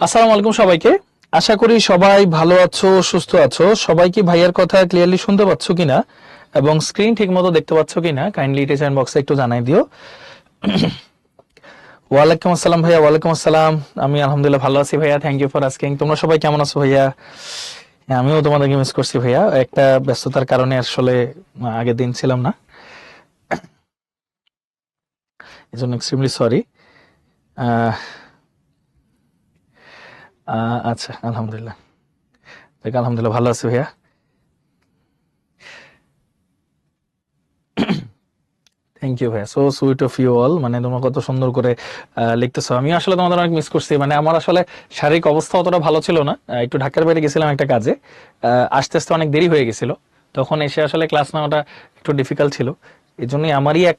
আসসালামু আলাইকুম সবাইকে। আশা করি সবাই ভালো আছো, সুস্থ আছো। সবাই কি ভাইয়ার কথা ক্লিয়ারলি শুনতে পাচ্ছ কিনা এবং স্ক্রিন ঠিকমতো দেখতে পাচ্ছ কিনা কাইন্ডলি টিচার বক্সে একটু জানাই দিও। ওয়ালাইকুম আসসালাম ভাইয়া। ওয়ালাইকুম আসসালাম। আমি আলহামদুলিল্লাহ ভালো আছি ভাইয়া, থ্যাংক ইউ ফর আস্কিং। তোমরা সবাই কেমন আছো ভাইয়া? হ্যাঁ, আমিও তোমাদেরকে মিস করছি ভাইয়া, একটা ব্যস্ততার কারণে আসলে আগের দিন ছিলাম না, এই জন্য এক্সট্রিমলি সরি। আচ্ছা, আলহামদুলিল্লাহ। আলহামদুলিল্লাহ ভালো আছি ভাইয়া। থ্যাংক ইউ ভাইয়া, so sweet of you all. মানে তোমরা কত সুন্দর করে লিখতেছো। আমি আসলে তোমাদের অনেক মিস করছি। মানে আমার আসলে শারীরিক অবস্থা অতটা ভালো ছিল না, একটু ঢাকার বাইরে গেছিলাম একটা কাজে, আস্তে আস্তে অনেক দেরি হয়ে গেছিল। তখন এসে আসলে ক্লাস নেওয়াটা একটু ডিফিকাল্ট ছিল। এই জন্যই আমারই এক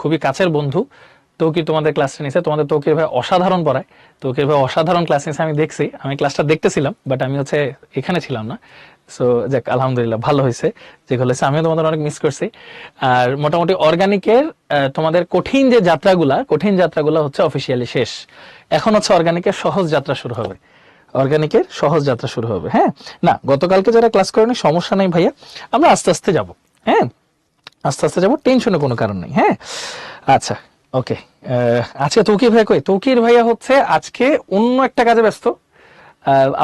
খুবই কাছের বন্ধু তৌকির তোমাদের ক্লাসটা নিছে। তোমাদের তৌকির ভাই অসাধারণ পড়ায়, তৌকির ভাই অসাধারণ ক্লাস নিছে। আমি দেখছি, আমি ক্লাসটা দেখতেছিলাম, বাট আমি এখানে ছিলাম না। সো যাক, আলহামদুলিল্লাহ ভালো হয়েছে যেগুলো হয়েছে। আমিও তোমাদের অনেক মিস করছি। আর মোটামুটি অর্গানিকের তোমাদের কঠিন যাত্রাগুলা হচ্ছে অফিসিয়ালি শেষ। এখন হচ্ছে অর্গানিকের সহজ যাত্রা শুরু হবে। অর্গানিকের সহজ যাত্রা শুরু হবে। হ্যাঁ, না গতকালকে যারা ক্লাস করেনি সমস্যা নেই ভাইয়া, আমরা আস্তে আস্তে যাব। হ্যাঁ, আস্তে আস্তে যাবো, টেনশনের কোনো কারণ নেই। হ্যাঁ, আচ্ছা, ওকে। আচ্ছা, তৌকির ভাইয়া কই? তৌকির ভাইয়া হচ্ছে আজকে অন্য একটা কাজে ব্যস্ত।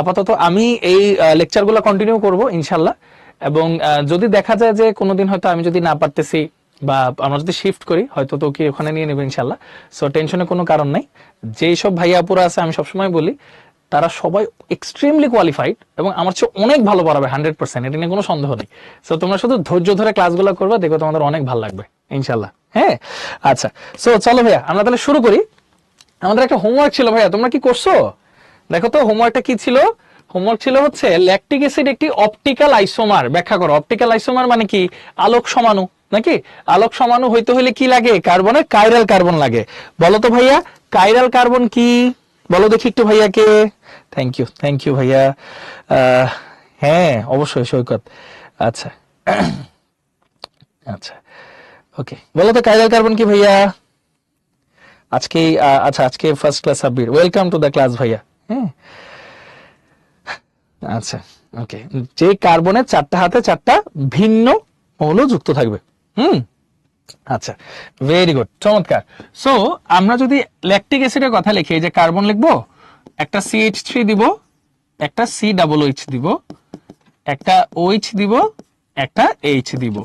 আপাতত আমি এই লেকচারগুলো কন্টিনিউ করব ইনশাল্লাহ। এবং যদি দেখা যায় যে কোনোদিন হয়তো আমি যদি না পারতেছি বা আমরা যদি শিফট করি, হয়তো তৌকির ওখানে নিয়ে নেবে ইনশাল্লাহ। সো টেনশনের কোনো কারণ নাই। যেই সব ভাইয়া আপুরা আছে, আমি সবসময় বলি তারা সবাই এক্সট্রিমলি কোয়ালিফাইড এবং আমার চেয়ে অনেক ভালো পড়াবে 100%, এটা নিয়ে কোনো সন্দেহ নেই। সো তোমরা শুধু ধৈর্য ধরে ক্লাসগুলো করবে, দেখো তোমাদের অনেক ভালো লাগবে ইনশাল্লাহ। হ্যাঁ, আচ্ছা, সো চলো ভাইয়া আমরা তাহলে শুরু করি। আমাদের একটা হোমওয়ার্ক ছিল ভাইয়া, তোমরা কি করছো? দেখো তো হোমওয়ার্কটা কি ছিল। হোমওয়ার্ক ছিল হচ্ছে ল্যাকটিক অ্যাসিড একটি অপটিক্যাল আইসোমার। ব্যাখ্যা করো। অপটিক্যাল আইসোমার মানে কি? আলোক সমাণু নাকি? আলোক সমাণু হইতে হলে কি লাগে? কার্বনের কাইরাল কার্বন লাগে। বলো তো ভাইয়া, কাইরাল কার্বন কি? বলো দেখি একটু ভাইয়াকে। থ্যাংক ইউ ভাইয়া। হ্যাঁ, অবশ্যই সৈকত। আচ্ছা, আচ্ছা, ওকে। বলো তো কাইরাল কার্বন কি ভাইয়া? আজকে আচ্ছা, আজকে first class Sabbir, welcome to the class ভাইয়া। হ্যাঁ, আচ্ছা, ওকে। যে কার্বনের চারটা হাতে চারটা ভিন্ন মৌল যুক্ত থাকবে। হুম, আচ্ছা, ভেরি গুড, চমৎকার। সো আমরা যদি ল্যাকটিক অ্যাসিডের কথা লিখি, যে কার্বন লিখবো, একটা CH3 দিব, একটা COOH দিব, একটা OH দিব, একটা H দিব।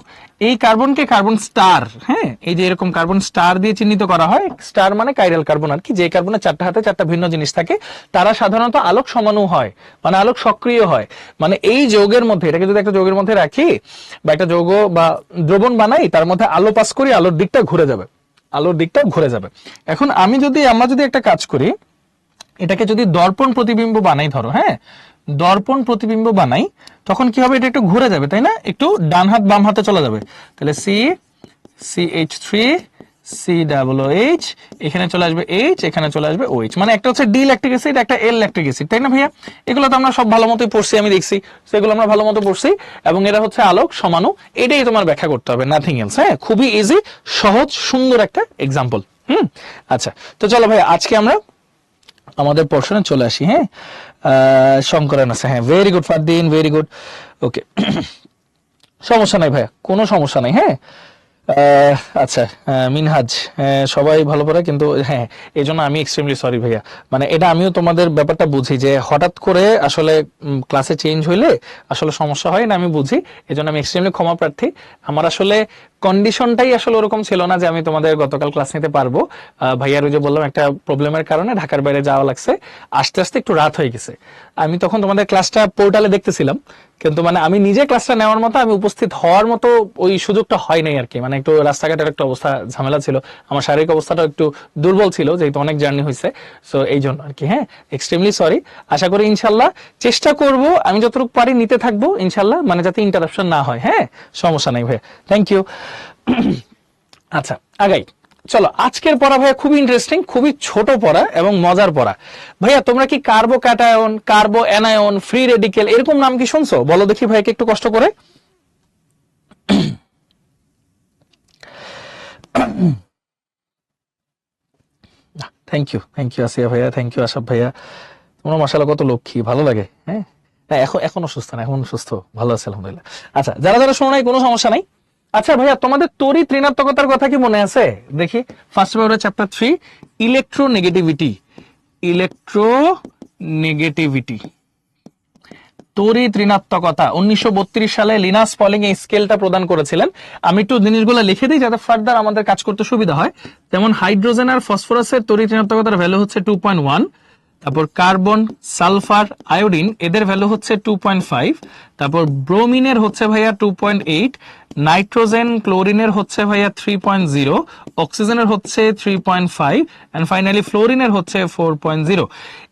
এই কার্বনকে কার্বন স্টার, হ্যাঁ, এই যে এরকম কার্বন স্টার দিয়ে চিহ্নিত করা হয়। স্টার মানে কাইরাল কার্বন আর কি। যে কার্বনের চারটা হাতে চারটা ভিন্ন জিনিস থাকে, তারা সাধারণত আলোক সমাণু হয়, মানে আলোক সক্রিয় হয়। মানে এই যৌগের মধ্যে, এটাকে যদি একটা যৌগের মধ্যে রাখি বা একটা যৌগ বা দ্রবণ বানাই, তার মধ্যে আলো পাস করি, আলোর দিকটা ঘুরে যাবে, আলোর দিকটা ঘুরে যাবে। এখন আমরা যদি একটা কাজ করি, এটাকে যদি দর্পণ প্রতিবিম্ব বানাই, ধরো, হ্যাঁ, দর্পণ প্রতিবিম্ব বানাই, তখন কি হবে? এটা একটু ঘুরে যাবে, তাই না? একটু ডান হাত বাম হাতে চলে যাবে। তাহলে CH3 COOH, এখানে চলে আসবে H, এখানে চলে আসবে OH। মানে একটা হচ্ছে ডি ল্যাকটিক অ্যাসিড, একটা এল ল্যাকটিক অ্যাসিড, তাই না ভাইয়া? এগুলো তো আমরা সব ভালো মতোই পড়ছি, আমি দেখছি। সেগুলো আমরা ভালো মতো পড়ছি। এবং এরা হচ্ছে আলোক সমাণু, এটাই তোমার ব্যাখ্যা করতে হবে, নাথিং এলস। হ্যাঁ, খুবই ইজি, সহজ, সুন্দর একটা এক্সাম্পল। আচ্ছা, তো চলো ভাই আজকে আমরা আমাদের পোর্শনে চলে আসি। হ্যাঁ, শঙ্করান আছে, হ্যাঁ, very good Fardin, very good. Okay, সমস্যা নাই ভাইয়া, কোনো সমস্যা নাই। হ্যাঁ, আচ্ছা, মিনহাজ, সবাই ভালো পড়ে কিন্তু, হ্যাঁ, এই জন্য আমি এক্সট্রিমলি সরি ভাইয়া। মানে এটা আমিও তোমাদের ব্যাপারটা বুঝি যে হঠাৎ করে আসলে ক্লাসে চেঞ্জ হইলে আসলে সমস্যা হয় না, আমি বুঝি। এই জন্য আমি এক্সট্রিমলি ক্ষমা প্রার্থী। আমার আসলে কন্ডিশনটাই আসলে ওরকম ছিল না যে আমি তোমাদের গতকাল ক্লাস নিতে পারবো। ভাইয়ার ওই যে বললাম, একটা প্রবলেমের কারণে ঢাকার বাইরে যাওয়া লাগছে, আস্তে আস্তে একটু রাত হয়ে গেছে। আমি তখন তোমাদের ক্লাসটা পোর্টালে দেখতেছিলাম, কিন্তু মানে আমি নিজে ক্লাসটা নেওয়ার মতো, আমি উপস্থিত হওয়ার মতো ওই সুযোগটা হয় নাই আর কি। মানে একটু রাস্তাঘাটের একটা অবস্থা ঝামেলা ছিল, আমার শারীরিক অবস্থাটা একটু দুর্বল ছিল, যেহেতু অনেক জার্নি হয়েছে। সো এই জন্য আর কি। হ্যাঁ, এক্সট্রিমলি সরি। আশা করি ইনশাল্লাহ চেষ্টা করব, আমি যতটুকু পারি নিতে থাকবো ইনশাল্লাহ, মানে যাতে ইন্টারাপশন না হয়। হ্যাঁ, সমস্যা নাই ভাই, থ্যাংক ইউ। আচ্ছা, আগাই। চলো, আজকের পড়া ভাইয়া খুবই ইন্টারেস্টিং, খুবই ছোট পড়া এবং মজার পড়া। ভাইয়া তোমরা কি কার্বো ক্যাটায়ন, কার্বো অ্যানায়ন, ফ্রি রেডিকেল এরকম নাম কি শুনছো? বলো দেখি ভাইয়াকে একটু কষ্ট করে। থ্যাংক ইউ আসিয়া ভাইয়া, থ্যাংক ইউ আশাফ ভাইয়া। তোমরা মাশাআল্লাহ কত লক্ষ্মী, ভালো লাগে। হ্যাঁ, এখনো সুস্থ না, এখন সুস্থ, ভালো আছে আলহামদুলিল্লাহ। আচ্ছা, যারা যারা শোনো নাই কোনো সমস্যা নাই। আচ্ছা ভাইয়া, তোমাদের তড়িৎ ঋণাত্মকতার কথা কি মনে আছে? দেখি ফার্স্ট পেপারে চ্যাপ্টার 3 ইলেকট্রোনেগেটিভিটি। ইলেকট্রোনেগেটিভিটি, তড়িৎ ঋণাত্মকতা 1932 সালে লিনাস পলিং এই স্কেলটা প্রদান করেছিলেন। আমি একটু জিনিসগুলো লিখে দিই যাতে ফার্দার আমাদের কাজ করতে সুবিধা হয়। যেমন হাইড্রোজেন আর ফসফরাসের তড়িৎ ঋণাত্মকতার ভ্যালু হচ্ছে 2.1, তারপর কার্বন, সালফার, আয়োডিন এদের ভ্যালু হচ্ছে 2.5, তারপর ব্রোমিনের হচ্ছে ভাইয়া 2.8, নাইট্রোজেন ক্লোরিনের হচ্ছে ভাইয়া 3.0, অক্সিজেনের হচ্ছে 3.5 এন্ড ফাইনালি ফ্লোরিনের হচ্ছে 4.0।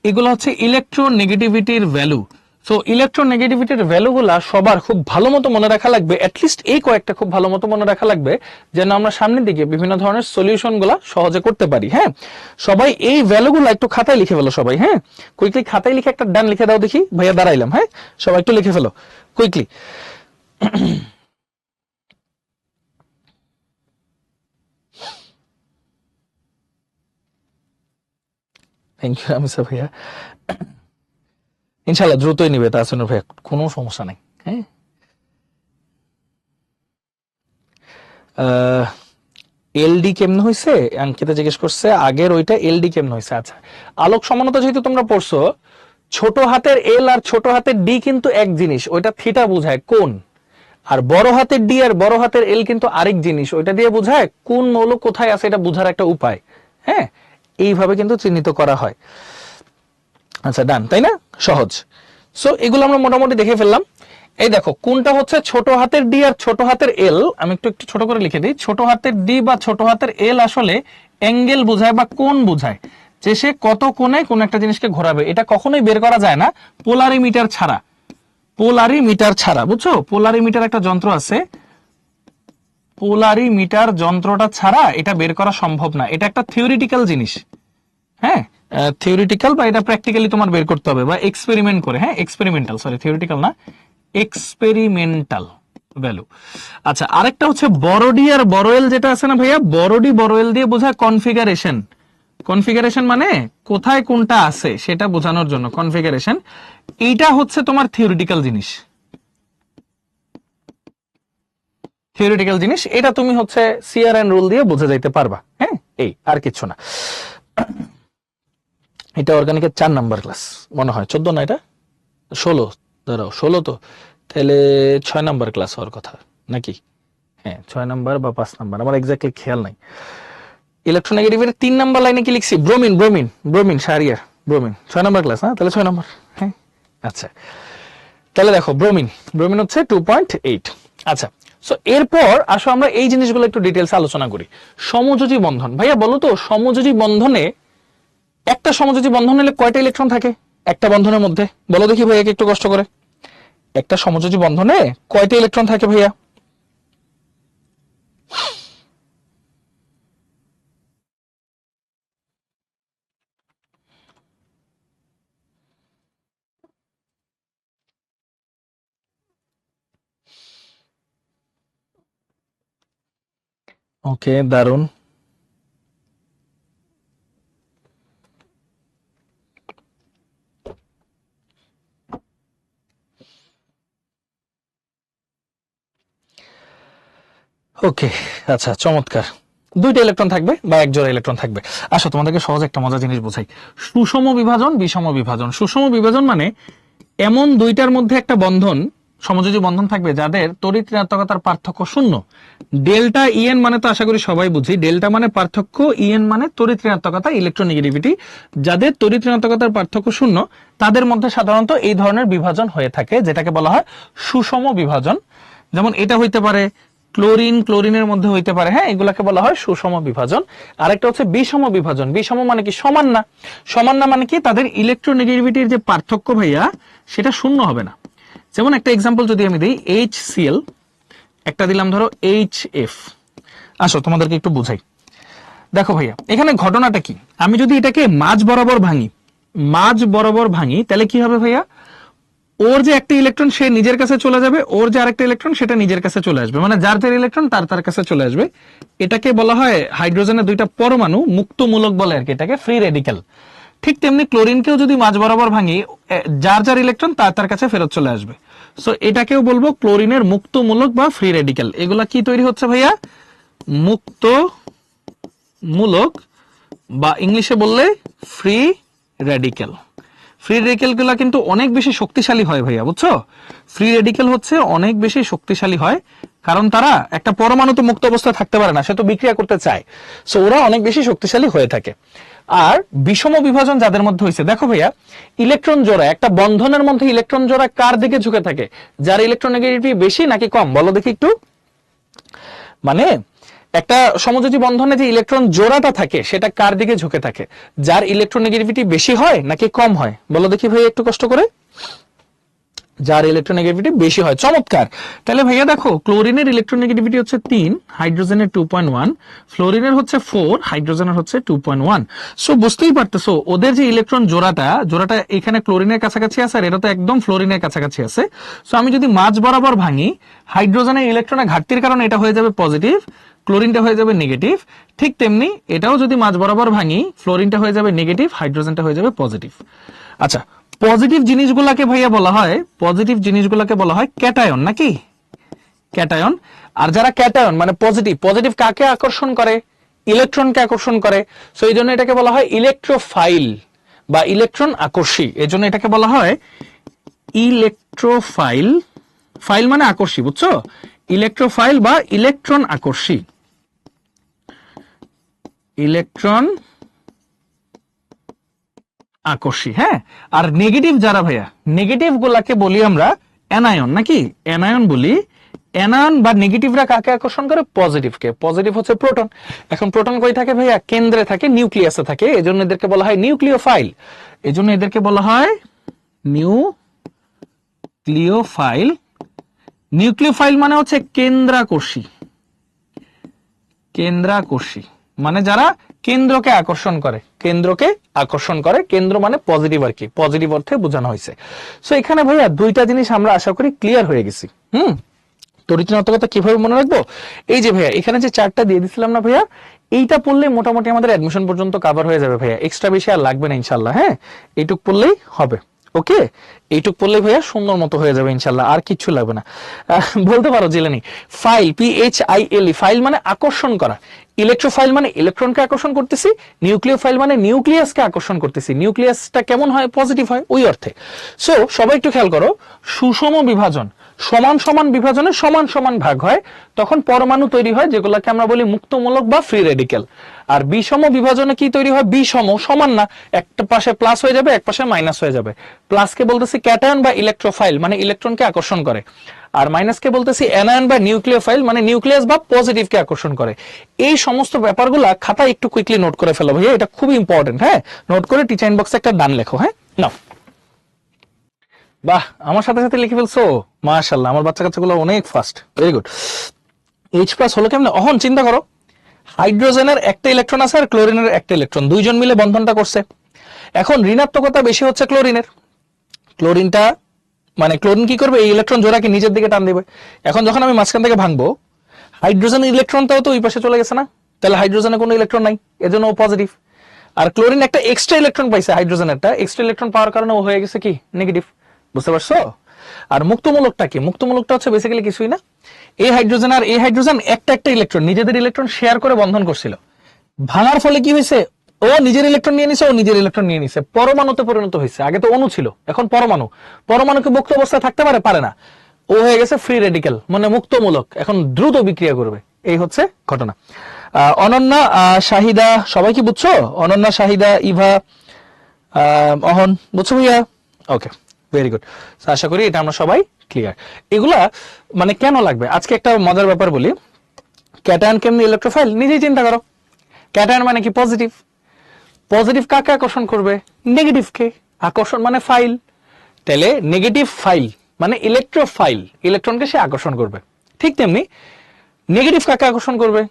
এগুলো হচ্ছে ইলেকট্রোনেগেটিভিটির ভ্যালু। সো ইলেকট্রোনেগেটিভিটির ভ্যালুগুলা সবার খুব ভালো মতো মনে রাখা লাগবে, অ্যাটলিস্ট এই কয়েকটা খুব ভালো মতো মনে রাখা লাগবে, যেন আমরা সামনের দিকে বিভিন্ন ধরনের সলিউশন গুলা সহজে করতে পারি। হ্যাঁ, সবাই এই ভ্যালুগুলো একটু খাতায় লিখে ফেলো সবাই। হ্যাঁ, কুইকলি খাতায় লিখে একটা ডান লিখে দাও দেখি, ভাইয়া দাঁড়াইলাম। হ্যাঁ, সবাই একটু লিখে ফেলো কুইকলি। থ্যাংক ইউ আমিসা ভাইয়া, ইনশাল্লাহ দ্রুতই নিবে তাহসিনুর ভাইয়া, কোনো সমস্যা নেই। হ্যাঁ, এলডি কেমনে হয়েছে অঙ্কিতা জিজ্ঞেস করছে, আগের ওইটা এলডি কেমনে হয়েছে। আচ্ছা, আলোক সমানতা যেহেতু তোমরা পড়ছো, ছোট হাতের এল আর ছোট হাতের ডি কিন্তু এক জিনিস, ওইটা থিটা বোঝায় কোণ। আর বড় হাতের ডি আর বড় হাতের এল কিন্তু আরেক জিনিস, ওইটা দিয়ে বোঝায় কোন মৌল কোথায় আছে, এটা বোঝার একটা উপায়। হ্যাঁ, এইভাবে কিন্তু চিহ্নিত করা হয়। আচ্ছা ডান, তাই না, সহজ। সো এগুলো আমরা মোটামুটি দেখে ফেললাম। এই দেখো কোনটা হচ্ছে ছোট হাতের ডি আর ছোট হাতের এল, আমি একটু একটু ছোট করে লিখে দিই। ছোট হাতের ডি বা ছোট হাতের এল আসলে অ্যাঙ্গেল বোঝায় বা কোণ বোঝায়, যে সে কত কোণে কোন একটা জিনিসকে ঘোরাবে। এটা কখনোই বের করা যায় না পোলারিমিটার ছাড়া। পোলারিমিটার ছাড়া, বুঝছো, পোলারিমিটার একটা যন্ত্র আছে, পোলারিমিটার যন্ত্রটা ছাড়া এটা বের করা সম্ভব না। এটা একটা থিওরিটিক্যাল জিনিস। হ্যাঁ, থিওরিটিক্যাল বা এটা প্র্যাকটিক্যালি তোমার বের করতে হবে বা এক্সপেরিমেন্ট করে। হ্যাঁ, এক্সপেরিমেন্টাল, সরি থিওরিটিক্যাল না, এক্সপেরিমেন্টাল ভ্যালু। আচ্ছা, আরেকটা হচ্ছে বড় ডি আর বড় এল যেটা আছে না ভাইয়া, বড় ডি বড় এল দিয়ে বোঝায় কনফিগারেশন। কনফিগারেশন মানে কোথায় কোনটা আছে সেটা বোঝানোর জন্য কনফিগারেশন। এইটা হচ্ছে তোমার থিওরিটিক্যাল জিনিস, থিওরিটিক্যাল জিনিস। এটা তুমি হচ্ছে সিআরএন রুল দিয়ে বুঝে যাইতে পারবা। হ্যাঁ, এই আর কিছু না। এটা অর্গানিকের 4 নাম্বার ক্লাস মনে হয়, 14 না, এটা 16, ধরো 16 তো, তাহলে 6 নাম্বার ক্লাস হওয়ার কথা নাকি? হ্যাঁ, 6 নাম্বার বা 5 নাম্বার, আমার এক্স্যাক্টলি খেয়াল নাই। ইলেকট্রোনেগেটিভের 3 নাম্বার লাইনে কি লিখছি? Bromine, bromine, bromine, Shahriar bromine 6 number class. হ্যাঁ, তাহলে 6 নাম্বার। হ্যাঁ, আচ্ছা, তাহলে দেখো ব্রোমিন, ব্রোমিন হচ্ছে 2.8। আচ্ছা, সো এরপর আসো আমরা এই জিনিসগুলো একটু ডিটেলস আলোচনা করি। সমযোজী বন্ধন, ভাইয়া বলো তো, সমযোজী বন্ধনে একটা সমযোজী বন্ধন হলে কয়টা ইলেকট্রন থাকে একটা বন্ধনের মধ্যে? বলো দেখি ভাইয়াকে একটু কষ্ট করে, একটা সমযোজী বন্ধনে কয়টা ইলেকট্রন থাকে ভাইয়া? ওকে, দারুন। ওকে, আচ্ছা, চমৎকার। 2টা ইলেকট্রন থাকবে বা এক জোড়া ইলেকট্রন থাকবে। আসো তোমাদেরকে সহজ একটা মজার জিনিস বোঝাই। সুষম বিভাজন, বিষম বিভাজন। সুষম বিভাজন মানে এমন দুইটার মধ্যে একটা বন্ধন, সমযোজী বন্ধন থাকবে যাদের তড়িৎ ঋণাত্মকতার পার্থক্য 0। ডেল্টা ইএন মানে তো আশা করি সবাই বুঝি, ডেল্টা মানে পার্থক্য, ইএন মানে তড়িৎ ঋণাত্মকতা, ইলেকট্রোনেগেটিভিটি। যাদের তড়িৎ ঋণাত্মকতার পার্থক্য 0 তাদের মধ্যে সাধারণত এই ধরনের বিভাজন হয়ে থাকে, যেটাকে বলা হয় সুষম বিভাজন। যেমন এটা হইতে পারে ক্লোরিন, ক্লোরিনের মধ্যে হইতে পারে। হ্যাঁ, এগুলাকে বলা হয় সুষম বিভাজন। আরেকটা হচ্ছে বিষম বিভাজন। বিষম মানে কি? সমান না। সমান না মানে কি? তাদের ইলেকট্রোনেগেটিভিটির যে পার্থক্য ভাইয়া সেটা 0 হবে না। যেমন একটা এক্সাম্পল যদি আমি দিই, HCl একটা দিলাম, ধরো HF। আসো তোমাদেরকে একটু বুঝাই। দেখো ভাইয়া, এখানে ঘটনাটা কি, আমি যদি এটাকে মাঝ বরাবর ভাঙি, মাঝ বরাবর ভাঙি, তাহলে কি হবে ভাইয়া? ওর যে একটা ইলেকট্রন সে নিজের কাছে চলে যাবে, ওর যে আরেকটা ইলেকট্রন সেটা নিজের কাছে চলে আসবে, মানে যার যার ইলেকট্রন তার তার কাছে চলে আসবে। এটাকে বলা হয় হাইড্রোজেনের 2টা পরমাণু মুক্তমূলক বলে আর কি, এটাকে ফ্রি রেডিক্যাল। ঠিক তেমনি ক্লোরিনকেও যদি মাঝ বরাবর ভাঙি, যার যার ইলেকট্রন তার তার কাছে ফেরত চলে আসবে। সো এটাকেও বলবো ক্লোরিনের মুক্তমূলক বা ফ্রি রেডিক্যাল। এগুলা কি তৈরি হচ্ছে ভাইয়া? মুক্ত মূলক বা ইংলিশে বললে ফ্রি রেডিক্যাল। ফ্রি রেডিক্যাল গুলা কিন্তু অনেক বেশি শক্তিশালী হয় ভাইয়া, বুঝছো? ফ্রি রেডিক্যাল হচ্ছে অনেক বেশি শক্তিশালী হয়, কারণ তারা একটা পরমাণু তো মুক্ত অবস্থায় থাকতে পারে না, সে তো বিক্রিয়া করতে চায়। সো ওরা অনেক বেশি শক্তিশালী হয়ে থাকে। আর বিষম বিভাজন যাদের মধ্যে হয়েছে, দেখো ভাইয়া ইলেকট্রন জোড়া, একটা বন্ধনের মধ্যে ইলেকট্রন জোড়া কার দিকে ঝুঁকে থাকে? যার ইলেকট্রোনেগেটিভিটি বেশি নাকি কম, বলো দেখি একটু। মানে একটা সমযোজী বন্ধনে যে ইলেকট্রন জোড়াটা থাকে সেটা কার দিকে ঝুঁকে থাকে? যার ইলেকট্রোনেগেটিভিটি বেশি হয় নাকি কম হয়, বলো দেখি ভাই একটু কষ্ট করে। যার ইলেকট্রোনেগেটিভিটি বেশি হয়। চমৎকার। তাহলে ভাইয়া দেখো ক্লোরিনের ইলেকট্রোনেগেটিভিটি হচ্ছে 3, হাইড্রোজেনের 2.1, ফ্লোরিনের হচ্ছে 4, হাইড্রোজেনের হচ্ছে 2.1। সো বুঝতেই পারতেছো ওদের যে ইলেকট্রন জোড়াটা এখানে ক্লোরিনের কাছাকাছি আছে, আর এটা তো একদম ফ্লোরিনের কাছাকাছি আছে। সো আমি যদি মাঝ বরাবর ভাঙি, হাইড্রোজেনের ইলেকট্রনের ঘাটতির কারণে এটা হয়ে যাবে পজিটিভ, ক্লোরিনটা হয়ে যাবে নেগেটিভ। ঠিক তেমনি এটাও যদি মাঝ বরাবর ভাঙি, ফ্লোরিনটা হয়ে যাবে নেগেটিভ, হাইড্রোজেনটা হয়ে যাবে পজিটিভ। আচ্ছা, পজিটিভ জিনিসগুলোকে ভাইয়া বলা হয়, পজিটিভ জিনিসগুলোকে বলা হয় ক্যাটায়ন, নাকি? ক্যাটায়ন। আর যারা ক্যাটায়ন মানে পজিটিভ, পজিটিভ কাকে আকর্ষণ করে? ইলেকট্রনকে আকর্ষণ করে। সো এই জন্য এটাকে বলা হয় ইলেকট্রোফাইল বা ইলেকট্রন আকর্ষী। এই জন্য এটাকে বলা হয় ইলেকট্রোফাইল। ফাইল মানে আকর্ষী, বুঝছো? ইলেকট্রোফাইল বা ইলেকট্রন আকর্ষী। ইলেকট্রন আকর্ষী, হ্যাঁ। আর নেগেটিভ যারা ভাইয়া, নেগেটিভ গুলাকে বলি আমরা অ্যানায়ন, নাকি? অ্যানায়ন বলি। অ্যানায়ন বা নেগেটিভরা কাকে আকর্ষণ করে? পজিটিভকে। পজিটিভ হচ্ছে প্রোটন। এখন প্রোটন কই থাকে ভাইয়া? কেন্দ্রে থাকে, নিউক্লিয়াসে থাকে। এজন্য এদেরকে বলা হয় নিউক্লিওফাইল। এজন্য এদেরকে বলা হয় নিউক্লিওফাইল। নিউক্লিওফাইল মানে হচ্ছে কেন্দ্রাকর্ষী। কেন্দ্রাকর্ষী মানে যারা কেন্দ্রকে আকর্ষণ করে, কেন্দ্রকে আকর্ষণ করে। কেন্দ্র মানে পজিটিভ আর কি, পজিটিভ অর্থে বোঝানো হয়েছে। সো এখানে ভাইয়া দুইটা জিনিস আমরা আশা করি ক্লিয়ার হয়ে গেছি। তড়িৎ ঋণাত্মকতা কিভাবে মনে রাখবো? এই যে ভাইয়া এখানে যে চার্টটা দিয়ে দিছিলাম না ভাইয়া, এইটা পড়লে মোটামুটি আমাদের অ্যাডমিশন পর্যন্ত কভার হয়ে যাবে ভাইয়া। এক্সট্রা বেশি আর লাগবে না ইনশাল্লাহ। হ্যাঁ, এইটুক পড়লেই হবে। ওকে, এইটুক পড়লে ভাইয়া সুন্দর মতো হয়ে যাবে ইনশাল্লাহ, আর কিচ্ছু লাগবে না। বলতে পারো জেলেনি। ফাইল, PHILE, ফাইল মানে আকর্ষণ করা। ইলেকট্রোফাইল মানে ইলেকট্রনকে আকর্ষণ করতেছি, নিউক্লিওফাইল মানে নিউক্লিয়াসকে আকর্ষণ করতেছি। নিউক্লিয়াসটা কেমন হয়? পজিটিভ হয়, ওই অর্থে। সো সবাই একটু খেয়াল করো, সুষম বিভাজন, সমান সমান বিভাজনে সমান সমান ভাগ হয়, তখন পরমাণু তৈরি হয় যেগুলোকে আমরা বলি মুক্তমূলক বা ফ্রি রেডিক্যাল। আর বিষম বিভাজনে কি তৈরি হয়? বিষম, সমান না, একটা পাশে প্লাস হয়ে যাবে, এক পাশে মাইনাস হয়ে যাবে। প্লাসকে বলতেছি ক্যাটায়ন বা ইলেকট্রোফাইল মানে ইলেকট্রনকে আকর্ষণ করে, আর মাইনাসকে বলতেছি অ্যানায়ন বা নিউক্লিওফাইল মানে নিউক্লিয়াস বা পজিটিভকে আকর্ষণ করে। এই সমস্ত ব্যাপারগুলা খাতায় একটু কুইকলি নোট করে ফেলো ভাইয়া, এটা খুব ইম্পর্টেন্ট। হ্যাঁ, নোট করে টিচার ইনবক্সে একটা ডান লেখো। হ্যাঁ, নাও। বাহ, আমার সাথে সাথে লিখে ফেলছো, মাশাআল্লাহ। আমার বাচ্চা কাচ্চাগুলো অনেক ফাস্ট, ভেরি গুড। H+ হলো কেমন? অহন চিন্তা করো, হাইড্রোজেনের একটা ইলেকট্রন আছে আর ক্লোরিনের একটা ইলেকট্রন, দুইজন মিলে বন্ধনটা করছে। এখন ঋণাত্মকতা বেশি হচ্ছে ক্লোরিনের। ক্লোরিনটা মানে ক্লোরিন কি করবে? এই ইলেকট্রন জোড়াকে নিজের দিকে টান দিবে। এখন যখন আমি মাঝখান থেকে ভাঙবো, হাইড্রোজেনের ইলেকট্রনটাও তো ওই পাশে চলে গেছে না? তাহলে হাইড্রোজেনে কোনো ইলেকট্রন নাই, এজন্য ও পজিটিভ। আর ক্লোরিন একটা এক্সট্রা ইলেকট্রন পাইছে, হাইড্রোজেনেরটা এক্সট্রা ইলেকট্রন পাওয়ার কারণে ও হয়ে গেছে কি? নেগেটিভ। বুঝতে পারছো? আর মুক্তমূলকটা কি? মুক্তমূলকটা হচ্ছে বেসিক্যালি কিছুই না, এই হাইড্রোজেন আর এই হাইড্রোজেন একটা একটা ইলেকট্রন নিজেদের ইলেকট্রন শেয়ার করে বন্ধন করছিল। ভাঙার ফলে কি হয়েছে? ও নিজের ইলেকট্রন নিয়ে নিছে, ও নিজের ইলেকট্রন নিয়ে নিছে, পরমাণুতে পরিণত হয়েছে। আগে তো অণু ছিল, এখন পরমাণু। পরমাণুকে মুক্ত অবস্থায় থাকতে পারে? পারে না। ও হয়ে গেছে ফ্রি রেডিক্যাল মানে মুক্তমূলক, এখন দ্রুত বিক্রিয়া করবে। এই হচ্ছে ঘটনা। অনন্যা, শাহিদা, সবাই কি বুঝছো? অনন্যা, শাহিদা, ইভা, অহন, বুঝছো ভাইয়া? ওকে, ভেরি গুড। আশা করি এটা আমরা সবাই ক্লিয়ার। এগুলা মানে কেন লাগবে? আজকে একটা মজার ব্যাপার বলি। ক্যাটায়ন কেমনি ইলেকট্রোফাইল নিজেই চিন্তা করো। ক্যাটায়ন মানে কি? পজিটিভ। পজিটিভ কাকে আকর্ষণ করবে? নেগেটিভকে। আকর্ষণ মানে ফাইল, তাহলে নেগেটিভ ফাইল মানে ইলেকট্রোফাইল, ইলেকট্রনকে সে আকর্ষণ করবে। ঠিক তেমনি নেগেটিভ কাকে আকর্ষণ করবে?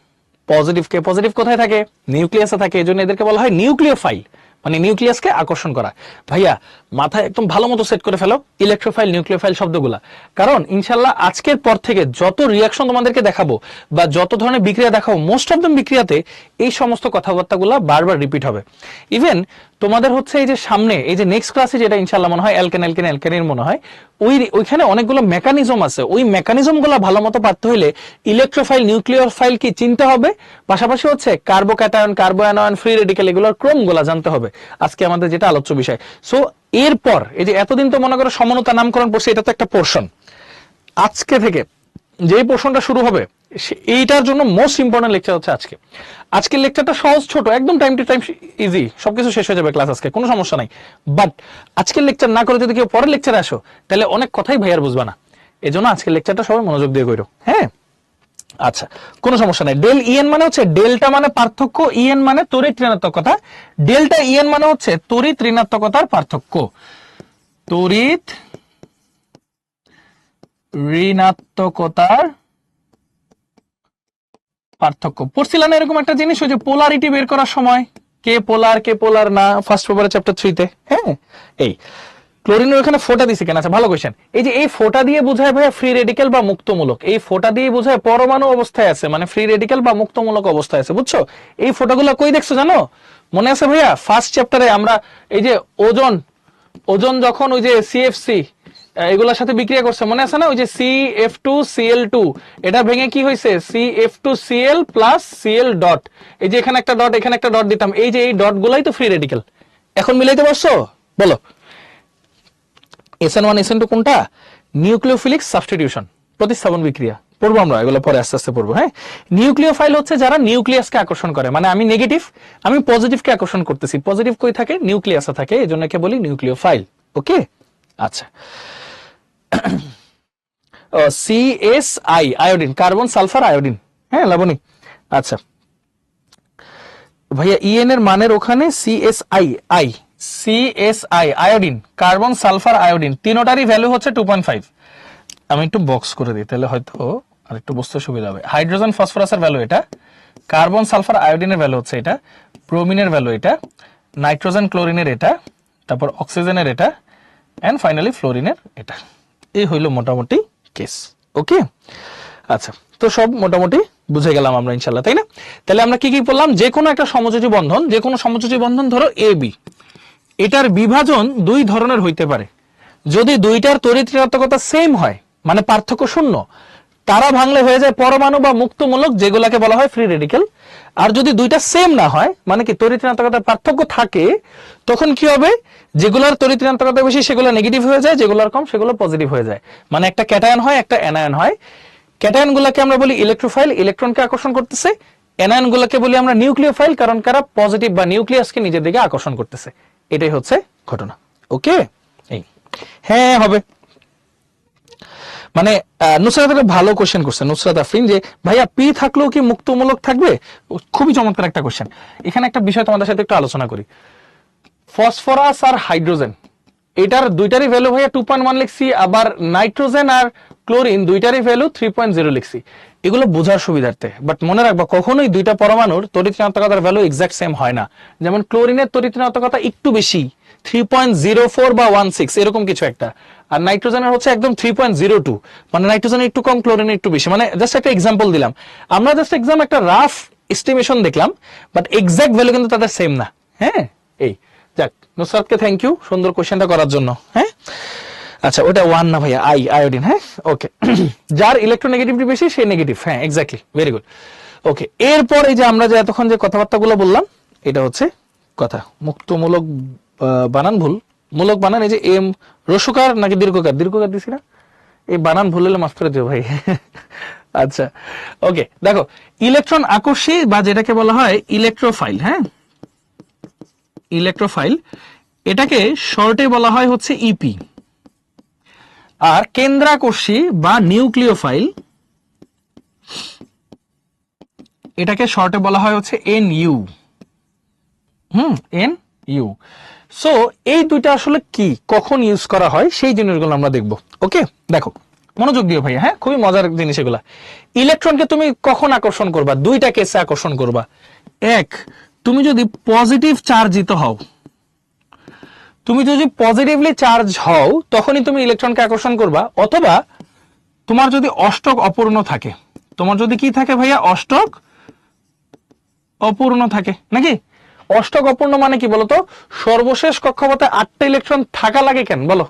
পজিটিভকে। পজিটিভ কোথায় থাকে? নিউক্লিয়াসে থাকে, এজন্য এদেরকে বলা হয় নিউক্লিওফাইল মানে নিউক্লিয়াসকে আকর্ষণ করা। ভাইয়া মাথায় একদম ভালো মতো সেট করে ফেলো ইলেকট্রোফাইল নিউক্লিওফাইল শব্দগুলা, কারণ ইনশাল্লাহ আজকের পর থেকে যত রিয়াকশন তোমাদেরকে দেখাবো বা যত ধরনের বিক্রিয়া দেখাবো, মোস্ট অফ দ্য বিক্রিয়াতে এই সমস্ত কথাবার্তাগুলো বারবার রিপিট হবে। ইভেন তোমাদের হচ্ছে এই যে সামনে এই যে নেক্সট ক্লাসে যেটা ইনশাল্লাহ মনে হয় অ্যালকেনের মনে হয় ওইখানে অনেকগুলো মেকানিজম আছে, ওই মেকানিজম গুলো ভালো মতো পারতে হইলে ইলেকট্রোফাইল নিউক্লিওফাইল কি চিনতে হবে, পাশাপাশি হচ্ছে কার্বোক্যাটায়ন কার্বোঅ্যানায়ন ফ্রি রেডিক্যাল এগুলোর ক্রমগুলো জানতে হবে, আজকে আমাদের যেটা আলোচ্য বিষয়। সো এরপর এই যে এতদিন তো মনে করো সমানতা নামকরণ পড়ছে, এটা তো একটা পোর্শন, আজকে থেকে যেই পোর্শনটা শুরু হবে এইটার জন্য মোস্ট ইম্পর্টেন্ট লেকচার হচ্ছে আজকে। আজকের লেকচারটা সহজ ছোট, একদম টাইম টু টাইম ইজি, সবকিছু শেষ হয়ে যাবে ক্লাস আজকে, কোনো সমস্যা নাই। বাট আজকের লেকচার না করে যদি কেউ পরের লেকচারে আসো তাহলে অনেক কথাই ভাইয়ার বুঝবা না, এই জন্য আজকের লেকচারটা সবাই মনোযোগ দিয়ে করো, হ্যাঁ? আচ্ছা, কোনো সমস্যা নাই। ডেল ইএন মানে হচ্ছে ডেল্টা মানে পার্থক্য, ইএন মানে তড়িৎ ঋণাত্মকতা, ডেল্টা ইএন মানে হচ্ছে তড়িৎ ঋণাত্মকতার পার্থক্য, তড়িৎ ঋণাত্মকতার পার্থক্য। পড়ছিলাম না এরকম একটা জিনিস, ওই যে পোলারিটি বের করার সময় কে পোলার না, ফার্স্ট পেপারে চ্যাপ্টার 3 তে, হ্যাঁ? এই ক্লোরিনের ওখানে ফোঁটা দিছে কেন? আচ্ছা ভালো কোশ্চেন। এই যে এই ফোঁটা দিয়ে বোঝায় ভাইয়া ফ্রি রেডিক্যাল বা মুক্তমূলক, এই ফোঁটা দিয়ে বোঝায় পরমাণু অবস্থায় আছে, মানে ফ্রি রেডিক্যাল বা মুক্তমূলক অবস্থায় আছে, বুঝছো? এই ফোঁটাগুলো কই দেখছো জানো? মনে আছে ভাইয়া ফার্স্ট চ্যাপ্টারে আমরা এই যে ওজন যখন ওই যে সিএফসি এগুলোর সাথে বিক্রিয়া করছে, মনে আছে না? ওই যে CF2Cl2 এটা ভেঙে কি হয়েছে CF2Cl প্লাস Cl ডট, এই যে এখানে একটা ডট এখানে একটা ডট দিতাম, এই যে এই ডট গুলাই তো ফ্রি রেডিক্যাল। এখন মিলাইতে পারছো? বলো SN1 SN2 কোনটা? নিউক্লিওফিলিক সাবস্টিটিউশন, প্রতিস্থাপন বিক্রিয়া, পড়বো আমরা এগুলো পরে আস্তে আস্তে পড়বো, হ্যাঁ? নিউক্লিওফাইল হচ্ছে যারা নিউক্লিয়াসকে আকর্ষণ করে, মানে আমি নেগেটিভ আমি পজিটিভকে আকর্ষণ করতেছি, পজিটিভ কই থাকে? নিউক্লিয়াসে থাকে, এজন্য একে বলি নিউক্লিওফাইল। ওকে, আচ্ছা। CSI iodine, carbon sulphur iodine, হ্যাঁ লাবণী? আচ্ছা ভাইয়া ইএন এর মানের ওখানে CSI iodine, carbon sulphur iodine তিনটারই ভ্যালু হচ্ছে 2.5। আমি একটু বক্স করে দিই তাহলে হয়তো আর একটু বুঝতে সুবিধা হবে। হাইড্রোজেন ফসফরাসের ভ্যালু এটা, কার্বন সালফার আয়োডিনের ভ্যালু হচ্ছে এটা, ব্রোমিনের ভ্যালু এটা, নাইট্রোজেন ক্লোরিনের এটা, তারপর অক্সিজেনের এটা, এন্ড ফাইনালি ফ্লোরিনের এটা। এই হইল মোটামুটি কেস। ওকে, আচ্ছা তো সব মোটামুটি বুঝে গেলাম আমরা ইনশাল্লাহ, তাই না? তাহলে আমরা কি কি বললাম? যে কোনো একটা সমযোজী বন্ধন, যে কোনো সমযোজী বন্ধন ধরো AB, এটার বিভাজন দুই ধরনের হইতে পারে। যদি দুইটার তড়িৎ ঋণাত্মকতা সেম হয়, মানে পার্থক্য শূন্য, তারা ভাঙলে হয়ে যায় পরমাণু বা মুক্তমূলক, যেগুলাকে বলা হয় ফ্রি রেডিক্যাল। আর যদি দুইটা সেম না হয়, মানে কি তড়িৎ ঋণাত্মকতার পার্থক্য থাকে, তখন কি হবে? যেগুলোর তড়িৎ ঋণাত্মকতা বেশি সেগুলো নেগেটিভ হয়ে যায়, যেগুলোর কম সেগুলো পজিটিভ হয়ে যায়, মানে একটা ক্যাটায়ন হয় একটা অ্যানায়ন হয়। ক্যাটায়ন গুলাকে আমরা বলি ইলেকট্রোফাইল, ইলেকট্রনকে আকর্ষণ করতেছে। অ্যানায়ন গুলাকে বলি আমরা নিউক্লিওফাইল, কারণ কারা পজিটিভ বা নিউক্লিয়াসকে নিজের দিকে আকর্ষণ করতেছে। এটাই হচ্ছে ঘটনা। ওকে, এই হ্যাঁ হবে। মানে নুসরাত একটা ভালো কোশ্চেন করছে নুসরাত আফরিন, যে ভাইয়া পি থাকলেও কি মুক্তমূলক থাকবে? খুবই চমৎকার একটা কোশ্চেন। এখানে একটা বিষয় তোমাদের সাথে একটু আলোচনা করি। ফসফরাস আর হাইড্রোজেন এটার দুইটারই ভ্যালু ভাইয়া 2.1 লিখছি, আবার নাইট্রোজেন আর ক্লোরিন দুইটারই ভ্যালু 3.0 লিখছি। এগুলো বোঝার সুবিধার্থে, বাট মনে রাখবা কখনোই দুইটা পরমাণুর তড়িৎ ঋণাত্মকতার ভ্যালু এক্সাক্ট সেম হয় না। যেমন ক্লোরিনের তড়িৎ ঋণাত্মকতা একটু বেশি, 3.04 বা 16 এরকম কিছু একটা, আর নাইট্রোজেনের হচ্ছে একদম 3.02, মানে নাইট্রোজেনের একটু কম ক্লোরিনের একটু বেশি। মানে জাস্ট একটা এক্সাম্পল দিলাম, আমরা জাস্ট একটা রাফ এস্টিমেশন দেখলাম, বাট এক্সাক্ট ভ্যালু কিন্তু তাদের সেম না। হ্যাঁ, এই যাক, নুসরাতকে থ্যাংক ইউ সুন্দর কোশ্চেনটা করার জন্য। হ্যাঁ আচ্ছা, ওটা 1 না ভাইয়া, আয়োডিন। হ্যাঁ ওকে, যার ইলেকট্রোনেগেটিভিটি বেশি সে নেগেটিভ। হ্যাঁ এক্স্যাক্টলি, ভেরি গুড। ওকে, এরপর এই যে আমরা যে এতক্ষণ যে কথাবার্তাগুলো বললাম, এটা হচ্ছে কথা। মুক্তমূলক বানান ভুল, মূলক বানান এই যে এম রসুকার নাকি দীর্ঘকার, দীর্ঘকার দিছি না? এই বানান ভুল হলে মাফ করে দিও ভাই। আচ্ছা ওকে, দেখো ইলেকট্রন আকর্ষী বা যেটাকে বলা হয় ইলেকট্রোফাইল, হ্যাঁ ইলেকট্রোফাইল, এটাকে শর্টে বলা হয় হচ্ছে ইপি। আর কেন্দ্রাকর্ষী বা নিউক্লিওফাইল, এটাকে শর্টে বলা হয় হচ্ছে NU। NU। সো এই দুইটা আসলে কি, কখন ইউজ করা হয় সেই জিনিসগুলো আমরা দেখব। ওকে, দেখো মনোযোগ দিও ভাইয়া, হ্যাঁ খুবই মজার জিনিস এগুলা। ইলেকট্রনকে তুমি কখন আকর্ষণ করবা? দুইটা কেসে আকর্ষণ করবা। এক, তুমি যদি পজিটিভ চার্জিত হও, তুমি যদি পজিটিভলি চার্জ হও তখনই তুমি ইলেকট্রনকে আকর্ষণ করবা, অথবা তোমার যদি অষ্টক অপূর্ণ থাকে, তোমার যদি কি থাকে ভাইয়া, অষ্টক অপূর্ণ থাকে নাকি? অষ্টক অপূর্ণ মানে কি বলতো? সর্বশেষ কক্ষপথে 8টা ইলেকট্রন থাকা লাগে কেন বলো,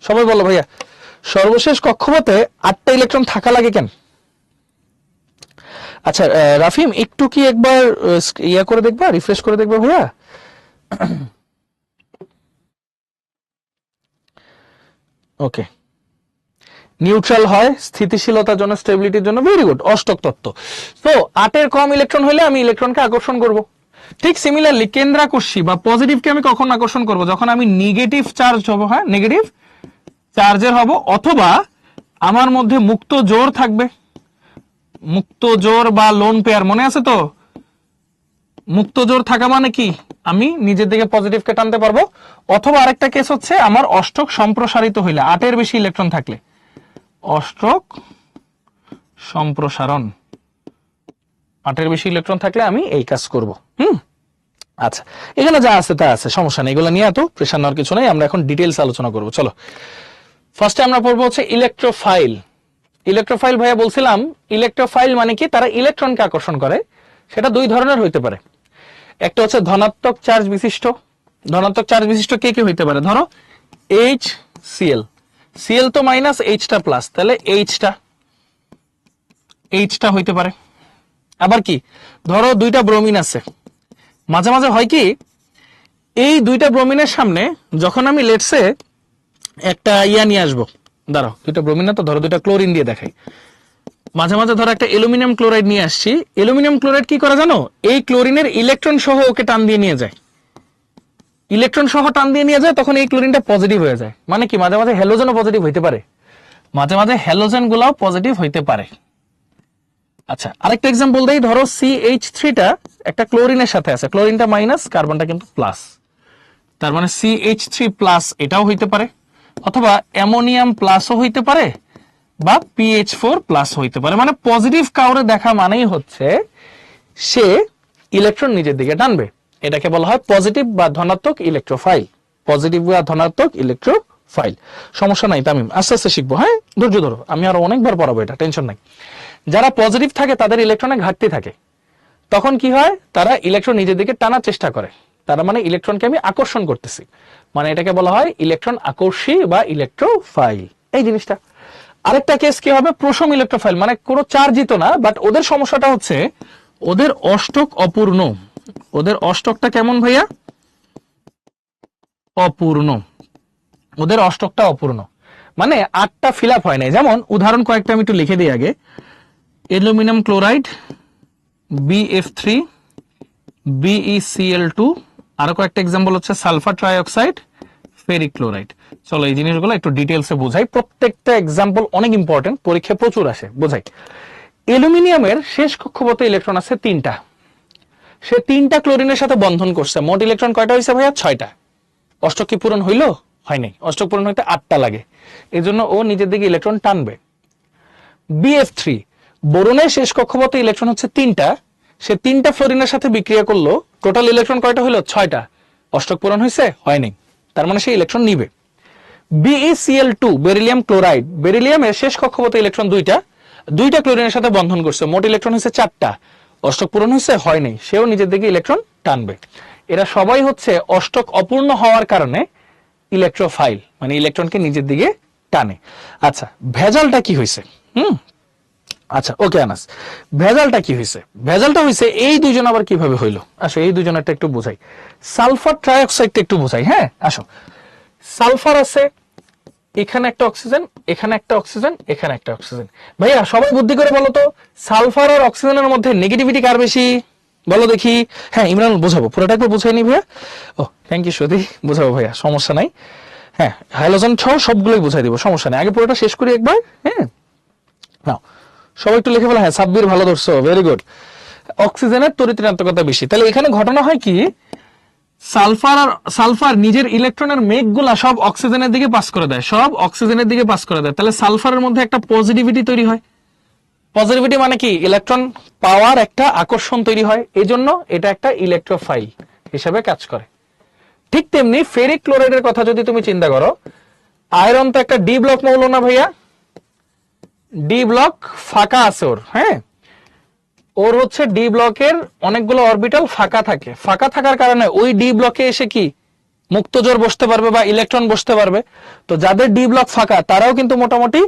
সবাই বলো ভাইয়া, সর্বশেষ কক্ষপথে 8টা ইলেকট্রন থাকা লাগে কেন? আচ্ছা রাফিম একটু কি একবার ইয়া করে দেখবা, রিফ্রেশ করে দেখবা ভাইয়া। ওকে, নিউট্রাল হয়, স্থিতিশীলতার জন্য, স্টেবিলিটির জন্য, ভেরি গুড, অষ্টক তত্ত্ব। তো 8 এর কম ইলেকট্রন হলে আমি ইলেকট্রনকে আকর্ষণ করব। ঠিক সিমিলারলি কেন্দ্রাকর্ষী বা পজিটিভকে আমি কখন আকর্ষণ করব? যখন আমি নেগেটিভ চার্জ হব, হ্যাঁ নেগেটিভ চার্জের হব, অথবা আমার মধ্যে মুক্ত জোর থাকবে, মুক্ত জোর বা লোন পেয়ার, মনে আছে তো? মুক্ত জোর থাকা মানে কি, আমি নিজের দিকে পজিটিভকে টানতে পারবো, অথবা আরেকটা কেস হচ্ছে আমার অষ্টক সম্প্রসারিত হইলে, 8 এর বেশি ইলেকট্রন থাকলে, অষ্টক সম্প্রসারণ, 8 এর বেশি ইলেকট্রন থাকলে আমি এই কাজ করব। আচ্ছা, এখানে যা আছে তা আছে, সমস্যা নেই, এগুলো নিয়ে এত প্রেশার নেওয়ার কিছু নেই, আমরা এখন ডিটেইলস আলোচনা করব। চলো ফার্স্টে আমরা পড়বো হচ্ছে ইলেকট্রোফাইল। ইলেকট্রোফাইল ভাইয়া বলছিলাম, ইলেকট্রোফাইল মানে কি, তারা ইলেকট্রনকে আকর্ষণ করে। সেটা দুই ধরনের হইতে পারে, একটা হচ্ছে ধনাত্মক চার্জ বিশিষ্ট। ধনাত্মক চার্জ বিশিষ্ট কে কে হইতে পারে? ধরো HCl, Cl তো মাইনাস, Hটা প্লাস, তাহলে Hটা হইতে পারে। আবার কি, ধরো দুইটা ব্রোমিন আছে, মাঝে মাঝে হয় কি, এই দুইটা ব্রোমিনের সামনে যখন আমি লেটসে একটা ইয়া নিয়ে আসবো, দাঁড়াও, দুইটা ব্রোমিন না তো, ধরো দুইটা ক্লোরিন দিয়ে দেখাই। মাঝে মাঝে ধরো একটা অ্যালুমিনিয়াম ক্লোরাইড নিয়ে আসছি, অ্যালুমিনিয়াম ক্লোরাইড কি করে জানো? এই ক্লোরিনের ইলেকট্রন সহ ওকে টান দিয়ে নিয়ে যায়, ইলেকট্রন সহ টান দিয়ে নিয়ে যায়, তখন এই ক্লোরিনটা পজিটিভ হয়ে যায়। মানে কি, মাঝে মাঝে হ্যালোজেনও পজিটিভ হইতে পারে, মাঝে মাঝে হ্যালোজেন গুলাও পজিটিভ হইতে পারে। আচ্ছা, আরেকটা এক্সাম্পল দেই, ধরো CH3টা একটা ক্লোরিনের সাথে আছে, ক্লোরিনটা মাইনাস, কার্বনটা কিন্তু প্লাস, তার মানে CH3 প্লাস এটাও হইতে পারে, অথবা অ্যামোনিয়াম প্লাসও হইতে পারে, বা PH4 প্লাস হইতে পারে। মানে পজিটিভ কাউরে দেখা মানেই হচ্ছে সে ইলেকট্রন নিজের দিকে টানবে, এটাকে বলা হয় পজিটিভ বা ধনাত্মক ইলেকট্রোফাইল। পজিটিভ বা ধনাত্মক ইলেকট্রোফাইল, সমস্যা নাই তামিম, আস্তে আস্তে শিখবো, হ্যাঁ ধৈর্য ধরো, আমি আরো অনেকবার পড়াবো, এটা টেনশন নাই। যারা পজিটিভ থাকে তাদের ইলেকট্রনের ঘাটতি থাকে, তখন কি হয়, তারা ইলেকট্রন নিজের দিকে টানার চেষ্টা করে, তারা মানে ইলেকট্রনকে আমি আকর্ষণ করতেছি, মানে এটাকে বলা হয় ইলেকট্রন আকর্ষী বা ইলেকট্রোফাইল, এই জিনিসটা। আরেকটা কেস কি হবে, প্রশম ইলেকট্রোফাইল, মানে কোনো চার্জিত না, বাট ওদের সমস্যাটা হচ্ছে ওদের অষ্টক অপূর্ণ। ওদের অষ্টকটা কেমন ভাইয়া? অপূর্ণ, ওদের অষ্টকটা অপূর্ণ, মানে 8টা ফিল আপ হয় নাই। যেমন উদাহরণ কয়েকটা আমি একটু লিখে দিই আগে, অ্যালুমিনিয়াম ক্লোরাইড BF3 BeCl2, আরো কয়েকটা এক্সাম্পল হচ্ছে সালফার ট্রাইঅক্সাইড, ফেরিক ক্লোরাইড। চলো এই জিনিসগুলো একটু ডিটেইলসে বোঝাই, প্রত্যেকটা এক্সাম্পল অনেক ইম্পর্টেন্ট, পরীক্ষায় প্রচুর আসে, বোঝাই। অ্যালুমিনিয়ামের শেষ কক্ষপথে ইলেকট্রন আছে 3টা, সে 3টা ক্লোরিনের সাথে বন্ধন করছে, মোট ইলেকট্রন কয়টা হয়েছে ভাইয়া? 6টা। অষ্টক কি পূরণ হইলো? হয় নাই, অষ্টক পূরণ হইতে 8টা লাগে, এই জন্য ও নিজের দিকে ইলেকট্রন টানবে। BF3, বোরনের শেষ কক্ষপথে ইলেকট্রন হচ্ছে 3টা, সে 3টা ফ্লোরিনের সাথে বিক্রিয়া করলো, টোটাল ইলেকট্রন কয়টা হলো? 6টা। অষ্টক পূরণ হয়েছে? হয়নি, তার মানে সে ইলেকট্রন নিবে। BeCl2, বেরিলিয়াম ক্লোরাইড, বেরিলিয়ামের শেষ কক্ষপথে ইলেকট্রন 2টা, 2টা ক্লোরিনের সাথে বন্ধন করছে, মোট ইলেকট্রন হচ্ছে 4টা, অষ্টক পূরণ হয়েছে? হয়নি, সেও নিজের দিকে ইলেকট্রন টানবে। এরা সবাই হচ্ছে অষ্টক অপূর্ণ হওয়ার কারণে ইলেকট্রোফাইল, মানে ইলেকট্রনকে নিজের দিকে টানে। আচ্ছা, ভেজালটা কি হয়েছে? আচ্ছা ওকে আনাস, ভেজালটা কি হয়েছে? ভেজালটা হয়েছে এই দুইজন আবার কিভাবে হইলো, আসো এই দুইজনেরটা একটু বোঝাই। সালফার ট্রাইঅক্সাইডটা একটু বোঝাই, হ্যাঁ আসো। সালফার আছে, এখানে একটা অক্সিজেন, এখানে একটা অক্সিজেন, এখানে একটা অক্সিজেন। ভাইয়া সবাই বুদ্ধি করে বলো তো, সালফার আর অক্সিজেনের মধ্যে নেগেটিভিটি কার বেশি বলো দেখি? হ্যাঁ ইমরান বোঝাবো, পুরোটা একবার বুঝাই নি ভাইয়া। ও থ্যাংক ইউ সদি, বোঝাবো ভাইয়া, সমস্যা নাই। হ্যাঁ হাইলোজেন সহ সবগুলোই বুঝাই দিব, সমস্যা নেই, আগে পুরোটা শেষ করি একবার। হ্যাঁ নাও সবাই একটু লিখে বলো, হ্যাঁ সাব্বির ভালো ধরছো, ভেরি গুড। অক্সিজেনের তড়িৎ ঋণাত্মকতা বেশি, তাহলে এখানে ঘটনা হয় কি, সালফার নিজের ইলেকট্রনের মেঘগুলা সব অক্সিজেনের দিকে পাস করে দেয়, সব অক্সিজেনের দিকে পাস করে দেয়, তাহলে সালফারের মধ্যে একটা পজিটিভিটি তৈরি হয়। পজিটিভিটি মানে কি, ইলেকট্রন পাওয়ার একটা আকর্ষণ তৈরি হয়, এই জন্য এটা একটা ইলেকট্রোফাইল হিসেবে কাজ করে। ঠিক তেমনি ফেরিক ক্লোরাইডের কথা যদি তুমি চিন্তা করো, আয়রন তো একটা ডি ব্লক মৌল না ভাইয়া, ডি ব্লক ফাঁকা আছে ওর, হ্যাঁ, ওর হচ্ছে ডি ব্লকের অনেকগুলো অরবিটাল ফাঁকা থাকে, ফাঁকা থাকার কারণে ওই ডি ব্লকে এসে কি মুক্তজোর বসতে পারবে বা ইলেকট্রন বসতে পারবে। তো যাদের ডি ব্লক ফাঁকা তারাও কিন্তু মোটামুটি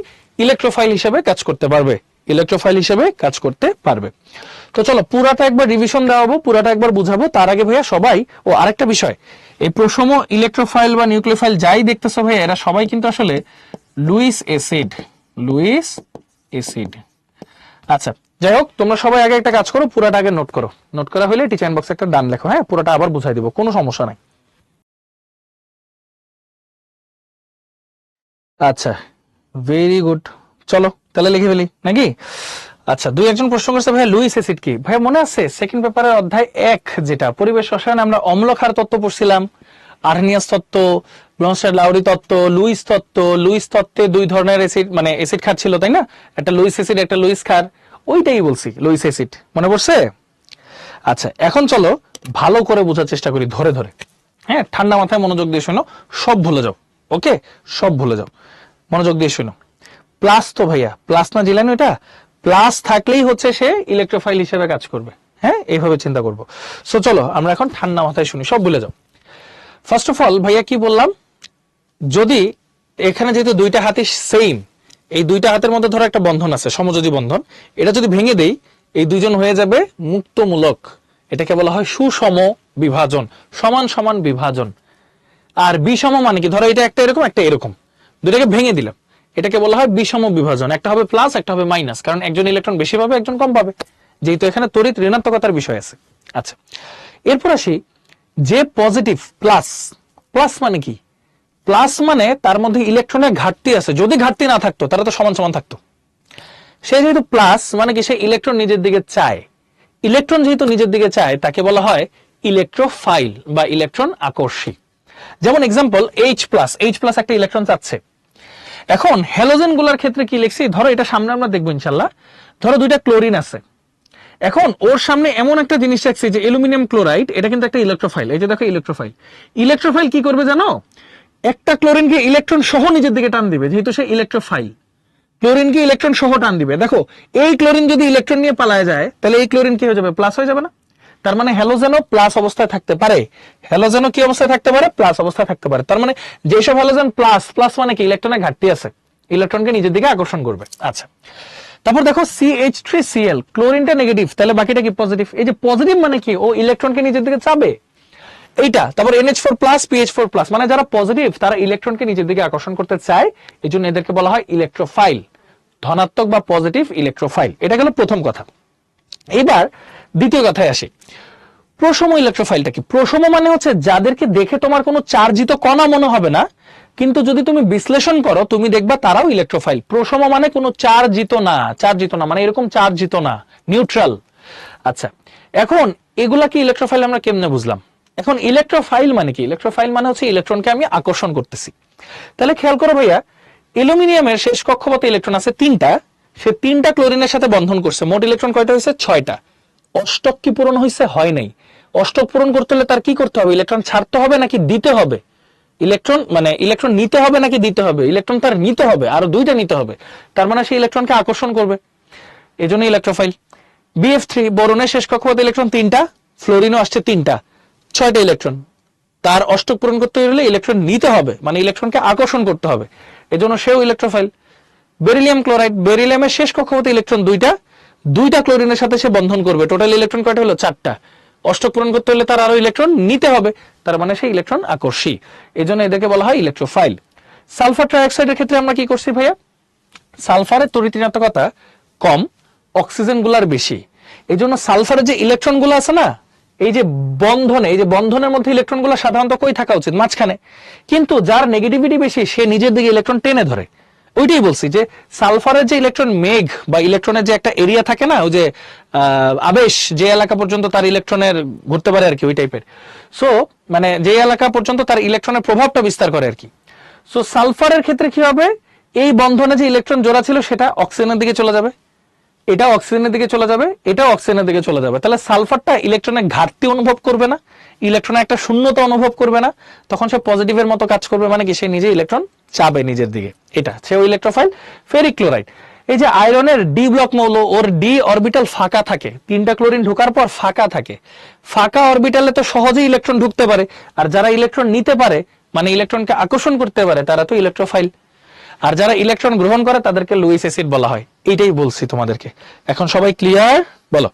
ইলেকট্রোফাইল হিসেবে কাজ করতে পারবে, ইলেকট্রোফাইল হিসেবে কাজ করতে পারবে। তো চলো পুরাটা একবার রিভিশন দেওয়াবো, পুরাটা একবার বুঝাবো। তার আগে ভাইয়া সবাই, ও আরেকটা বিষয়, এই প্রসম ইলেকট্রোফাইল বা নিউক্লিওফাইল যাই দেখতেছো ভাইয়া, এরা সবাই কিন্তু আসলে লুইস অ্যাসিড, লুইস অ্যাসিড। আচ্ছা যাই হোক, তোমরা সবাই আগে একটা কাজ করো, পুরাটা আগে নোট করো, নোট করা হলে টিচার বক্সে একটা ডান লেখো, হ্যাঁ, পুরোটা আবার বুঝাই দিব, কোনো সমস্যা নাই। আচ্ছা ভেরি গুড, চলো তাহলে লিখে ফেলি নাকি। আচ্ছা, দুই একজন প্রশ্ন করছে ভাই লুইস অ্যাসিড কি? ভাই মনে আছে সেকেন্ড পেপারের অধ্যায় 1 যেটা পরিবেশ রসায়নে আমরা অম্লক্ষার তত্ত্ব পড়ছিলাম, আর্নিয়াস তত্ত্ব, ব্রনস্টাড লাউরি তত্ত্ব, লুইস তত্ত্ব। লুইস তত্ত্বে দুই ধরনের অ্যাসিড, মানে অ্যাসিড ক্ষার ছিল তাই না, একটা লুইস অ্যাসিড একটা লুইস ক্ষার, ওইটাই বলছি লুইস অ্যাসিড, মনে পড়ছে? আচ্ছা এখন চলো ভালো করে বোঝার চেষ্টা করি ধরে ধরে, হ্যাঁ, ঠান্ডা মাথায় মনোযোগ দিয়ে শোনো, সব ভুলে যাও, ওকে, সব ভুলে যাও, মনোযোগ দিয়ে শোনো। প্লাস তো ভাইয়া, প্লাস না জিলানো, এটা প্লাস থাকলেই হচ্ছে সে ইলেকট্রোফাইল হিসেবে কাজ করবে, হ্যাঁ, এইভাবে চিন্তা করবো। সো চলো আমরা এখন ঠান্ডা মাথায় শুনি, সব ভুলে যাও। ফার্স্ট অফ অল ভাইয়া কি বললাম, যদি এখানে যেহেতু দুইটা হাতই সেম, এই দুইটা হাতের মধ্যে ধরো একটা বন্ধন আছে, সমযোজী বন্ধন, এটা যদি ভেঙে দেই এই দুইজন হয়ে যাবে মুক্তমূলক, এটাকে বলা হয় সুষম বিভাজন, সমান সমান বিভাজন। আর বিষম মানে কি, ধরো এটা একটা এরকম একটা এরকম, দুটাকে ভেঙে দিলাম, এটাকে বলা হয় বিষম বিভাজন, একটা হবে প্লাস একটা হবে মাইনাস, কারণ একজন ইলেকট্রন বেশি পাবে একজন কম পাবে, যেহেতু এখানে তড়িৎ ঋণাত্মকতার বিষয় আছে। আচ্ছা এরপর আসি, যে পজিটিভ প্লাস, প্লাস মানে কি, প্লাস মানে তার মধ্যে ইলেকট্রনের ঘাটতি আছে, যদি ঘাটতি না থাকতো তারা তো সমান সমান থাকতো। সে যেহেতু প্লাস মানে কি, সে ইলেকট্রন নিজের দিকে চায়, ইলেকট্রন যেহেতু নিজের দিকে চায় তাকে বলা হয় ইলেকট্রোফাইল বা ইলেকট্রন আকর্ষী। যেমন example H plus, H plus একটা ইলেকট্রন চাচ্ছে। এখন হ্যালোজেন গুলার ক্ষেত্রে কি লিখছি, ধরো এটা সামনে আমরা দেখবো ইনশাল্লাহ, ধরো দুইটা ক্লোরিন আছে, এখন ওর সামনে এমন একটা জিনিস রাখছি যে অ্যালুমিনিয়াম ক্লোরাইড, এটা কিন্তু একটা ইলেকট্রোফাইল, এই যে দেখো ইলেকট্রোফাইল, ইলেকট্রোফাইল কি করবে জানো, একটা ক্লোরিনকে ইলেকট্রন সহ নিজের দিকে টান দিবে, যেহেতু সে ইলেকট্রোফাইল, ক্লোরিনকে ইলেকট্রন সহ টান দিবে। দেখো এই ক্লোরিন যদি ইলেকট্রন নিয়ে পালায় যায় তাহলে এই ক্লোরিন কি হয়ে যাবে, প্লাস হয়ে যাবে না? তার মানে হ্যালোজেনও প্লাস অবস্থায় থাকতে পারে, হ্যালোজেনও কি অবস্থায় থাকতে পারে, প্লাস অবস্থায় থাকতে পারে। তার মানে যেসব হ্যালোজেন প্লাস, প্লাস মানে কি ইলেকট্রনের ঘাটতি আছে, ইলেকট্রনকে নিজের দিকে আকর্ষণ করবে। আচ্ছা তারপর দেখো CH3Cl, ক্লোরিনটা নেগেটিভ, তাহলে বাকিটা কি পজিটিভ, এই যে পজিটিভ মানে কি ও ইলেকট্রনকে নিজের দিকে চাবে এইটা। তারপর NH4 প্লাস PH4 প্লাস, মানে যারা পজিটিভ তারা ইলেকট্রনকে নিজের দিকে আকর্ষণ করতে চায়, এই জন্য এদেরকে বলা হয় ইলেকট্রোফাইল, ধনাত্মক বা পজিটিভ ইলেকট্রোফাইল। এটা গেল প্রথম কথা। এবার দ্বিতীয় কথায় আসি, প্রসম ইলেকট্রোফাইলটা কি? প্রসম মানে হচ্ছে যাদেরকে দেখে তোমার কোনো চার্জিত কণা মনে হবে না, কিন্তু যদি তুমি বিশ্লেষণ করো তুমি দেখবা তারাও ইলেকট্রোফাইল। প্রসম মানে কোনো চার্জিত না, চার্জিত না মানে এরকম চার্জিত না, নিউট্রাল। আচ্ছা এখন এগুলা কি ইলেকট্রোফাইল আমরা কেমনে বুঝলাম? এখন ইলেকট্রোফাইল মানে কি, ইলেকট্রোফাইল মানে হচ্ছে ইলেকট্রনকে আমি আকর্ষণ করতেছি। তাহলে খেয়াল করো ভাইয়া, অ্যালুমিনিয়ামের শেষ কক্ষপথে ইলেকট্রন আছে 3টা, সে 3টা ক্লোরিনের সাথে বন্ধন করছে, মোট ইলেকট্রন কয়টা হয়েছে? 6টা। অষ্টক কি পূরণ হয়েছে? হয় নাই। অষ্টক পূরণ করতে হলে তার কি করতে হবে, ইলেকট্রন ছাড়তে হবে নাকি দিতে হবে? ইলেকট্রন মানে ইলেকট্রন নিতে হবে নাকি দিতে হবে? ইলেকট্রন তার নিতে হবে, আরো 2টা নিতে হবে, তার মানে সে ইলেকট্রনকে আকর্ষণ করবে, এজন্য ইলেকট্রোফাইল। BF3, বোরনের শেষ কক্ষপথে ইলেকট্রন 3টা, ফ্লোরিনও আসছে 3টা, 6টা ইলেকট্রন, তার অষ্টক পূরণ করতে হলে ইলেকট্রন নিতে হবে, মানে ইলেকট্রনকে আকর্ষণ করতে হবে, এজন্য সেও ইলেকট্রোফাইল। বেরিলিয়াম ক্লোরাইড, বেরিলিয়ামের শেষ কক্ষপথে ইলেকট্রন 2টা ক্লোরিনের সাথে সে বন্ধন করবে, টোটাল ইলেকট্রন কয়টা হলো? 4টা। অষ্টক পূরণ করতে হলে তার আরো ইলেকট্রন নিতে হবে, তার মানে সেই ইলেকট্রন আকর্ষী, এজন্য এদেরকে বলা হয় ইলেকট্রোফাইল। সালফার ট্রাইঅক্সাইডের ক্ষেত্রে আমরা কি করছি ভাইয়া, সালফারের তড়িৎ ঋণাত্মকতা কম, অক্সিজেন গুলার বেশি, এই জন্য সালফারের যে ইলেকট্রন গুলো আছে না, এই যে বন্ধনে, এই যে বন্ধনের মধ্যে ইলেকট্রন গুলো সাধারণত কই থাকা উচিত? মাঝখানে। কিন্তু যার নেগেটিভিটি বেশি সে নিজের দিকে ইলেকট্রন টেনে ধরে, ওইটাই বলছি যে সালফারের যে ইলেকট্রন মেঘ বা ইলেকট্রনের যে একটা এরিয়া থাকে না, ওই যে আবেশ, যে এলাকা পর্যন্ত তার ইলেকট্রনের ঘুরতে পারে আর কি, ওই টাইপের। সো মানে যে এলাকা পর্যন্ত তার ইলেকট্রনের প্রভাবটা বিস্তার করে আর কি। সো সালফারের ক্ষেত্রে কি হবে, এই বন্ধনে যে ইলেকট্রন জোড়া ছিল সেটা অক্সিজেনের দিকে চলে যাবে, এটা অক্সিজেনের দিকে চলে যাবে, এটাও অক্সিজেনের দিকে চলে যাবে। তাহলে সালফারটা ইলেকট্রনের ঘাটতি অনুভব করবে না, ইলেকট্রনের একটা শূন্যতা অনুভব করবে না, তখন সে পজিটিভের মতো কাজ করবে, মানে কি সে নিজে ইলেকট্রন চাবে নিজের দিকে, এটা সেও ইলেকট্রোফাইল। ফেরিক ক্লোরাইড, এই যে আয়রনের ডি ব্লক মৌল, ওর ডি অরবিটাল ফাঁকা থাকে, 3টা ক্লোরিন ঢোকার পর ফাঁকা থাকে, ফাঁকা অরবিটালে তো সহজেই ইলেকট্রন ঢুকতে পারে, আর যারা ইলেকট্রন নিতে পারে মানে ইলেকট্রনকে আকর্ষণ করতে পারে তারা তো ইলেকট্রোফাইল, আর যারা ইলেকট্রন গ্রহণ করে তাদেরকে লুইস অ্যাসিড বলা হয়। এইটাই বলছি তোমাদেরকে, এখন সবাই ক্লিয়ার? বলো।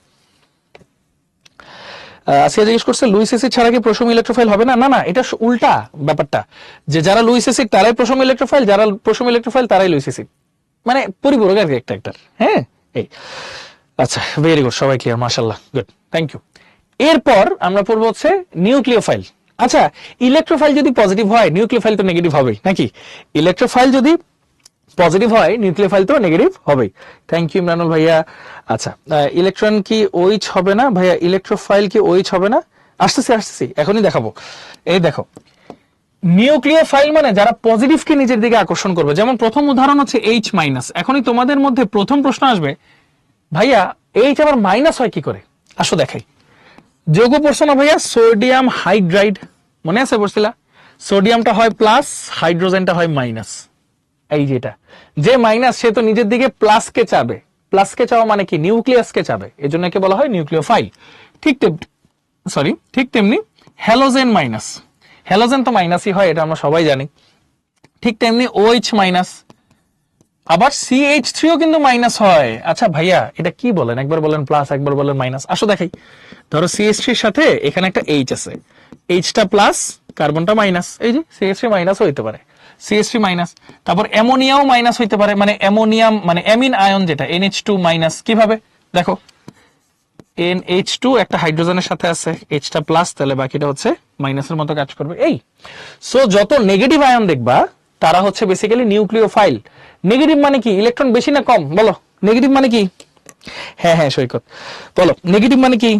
আসিয়া জিজ্ঞেস করছে লুইস অ্যাসিড ছাড়া কি প্রশম ইলেকট্রোফাইল হবে না? না না, এটা উল্টা ব্যাপারটা, যে যারা লুইস অ্যাসিড তারাই প্রশম ইলেকট্রোফাইল, যারা প্রশম ইলেকট্রোফাইল তারাই লুইস অ্যাসিড, মানে পরিপূরক আর কি একটা একটা। হ্যাঁ, এই আচ্ছা, ভেরি গুড, সবাই ক্লিয়ার, মাশাআল্লাহ, গুড, থ্যাংক ইউ। এরপর আমরা পড়বো হচ্ছে নিউক্লিওফাইল। আচ্ছা, ইলেকট্রোফাইল যদি পজিটিভ হয় নিউক্লিওফাইল তো নেগেটিভ হবেই নাকি? ইলেকট্রোফাইল যদি পজিটিভ হয় নিউক্লিওফাইল তো নেগেটিভ হবেই। থ্যাংক ইউ ইমরানুল ভাইয়া। আচ্ছা, ইলেকট্রন কি ওইচ হবে না ভাইয়া? ইলেকট্রোফাইল কি ওইচ হবে না? আসতেছি এখনই দেখাবো। এই দেখো, নিউক্লিওফাইল মানে যারা পজিটিভকে নিজের দিকে আকর্ষণ করবে, যেমন প্রথম উদাহরণ হচ্ছে এইচ মাইনাস। এখনই তোমাদের মধ্যে প্রথম প্রশ্ন আসবে, ভাইয়া এইচ আবার মাইনাস হয় কি করে? আসো দেখাই। যৌগ পড়ছো না ভাইয়া, সোডিয়াম হাইড্রাইড, মনে আছে পড়ছিলা? সোডিয়ামটা হয় প্লাস, হাইড্রোজেনটা হয় মাইনাস। এই যেটা, যে মাইনাস সে তো নিজের দিকে প্লাসকে চাবে, প্লাসকে চাওয়া মানে কি নিউক্লিয়াসকে চাবে, এজন্য একে বলা হয় নিউক্লিওফাইল। ঠিক তেমনি হ্যালোজেন মাইনাস, হ্যালোজেন তো মাইনাসই হয়, এটা আমরা সবাই জানি। ঠিক তেমনি OH মাইনাস, আবার CH3ও কিন্তু মাইনাস হয়। আচ্ছা ভাইয়া এটা কি বলেন, একবার বলেন প্লাস, একবার বলেন মাইনাস। আসো দেখাই। ধরো CH3 এর সাথে এখানে একটা H আছে, Hটা প্লাস, কার্বনটা মাইনাস, এই যে CH3 মাইনাস হইতে পারে, CH3 মাইনাস। তারপর অ্যামোনিয়াও মাইনাস হইতে পারে, মানে অ্যামোনিয়াম মানে অ্যামিন আয়ন যেটা NH2 মাইনাস। কিভাবে দেখো, NH2 একটা হাইড্রোজেনের সাথে আছে, Hটা প্লাস, তাহলে বাকিটা হচ্ছে মাইনাসের মতো কাজ করবে। এই সো যত নেগেটিভ আয়ন দেখবা তারা হচ্ছে বেসিক্যালি নিউক্লিওফাইল। নেগেটিভ মানে কি, ইলেকট্রন বেশি না কম? বলো, নেগেটিভ মানে কি? হ্যাঁ সৈকত বলো, নেগেটিভ মানে কি?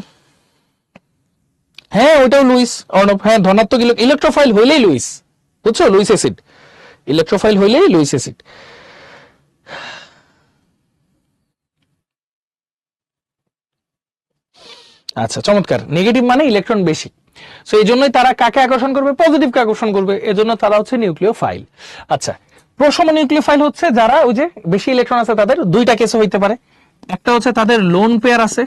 হ্যাঁ ওইটাও লুইস। অর্ণব, হ্যাঁ ধনাত্মক ইলেকট্রোফাইল হইলেই লুইস, বুঝছো? লুইস অ্যাসিড, ইলেকট্রোফাইল হইলেই লুইস অ্যাসিড। আচ্ছা চমৎকার, নেগেটিভ মানে ইলেকট্রন বেশি, সো এই জন্যই তারা কাকে আকর্ষণ করবে? পজিটিভকে আকর্ষণ করবে, এজন্য তারা হচ্ছে নিউক্লিওফাইল। আচ্ছা, প্রশম নিউক্লিওফাইল হচ্ছে যারা ওই যে বেশি ইলেকট্রন আছে, তাদের দুইটা কেসে হইতে পারে। একটা হচ্ছে তাদের লোন পেয়ার আছে,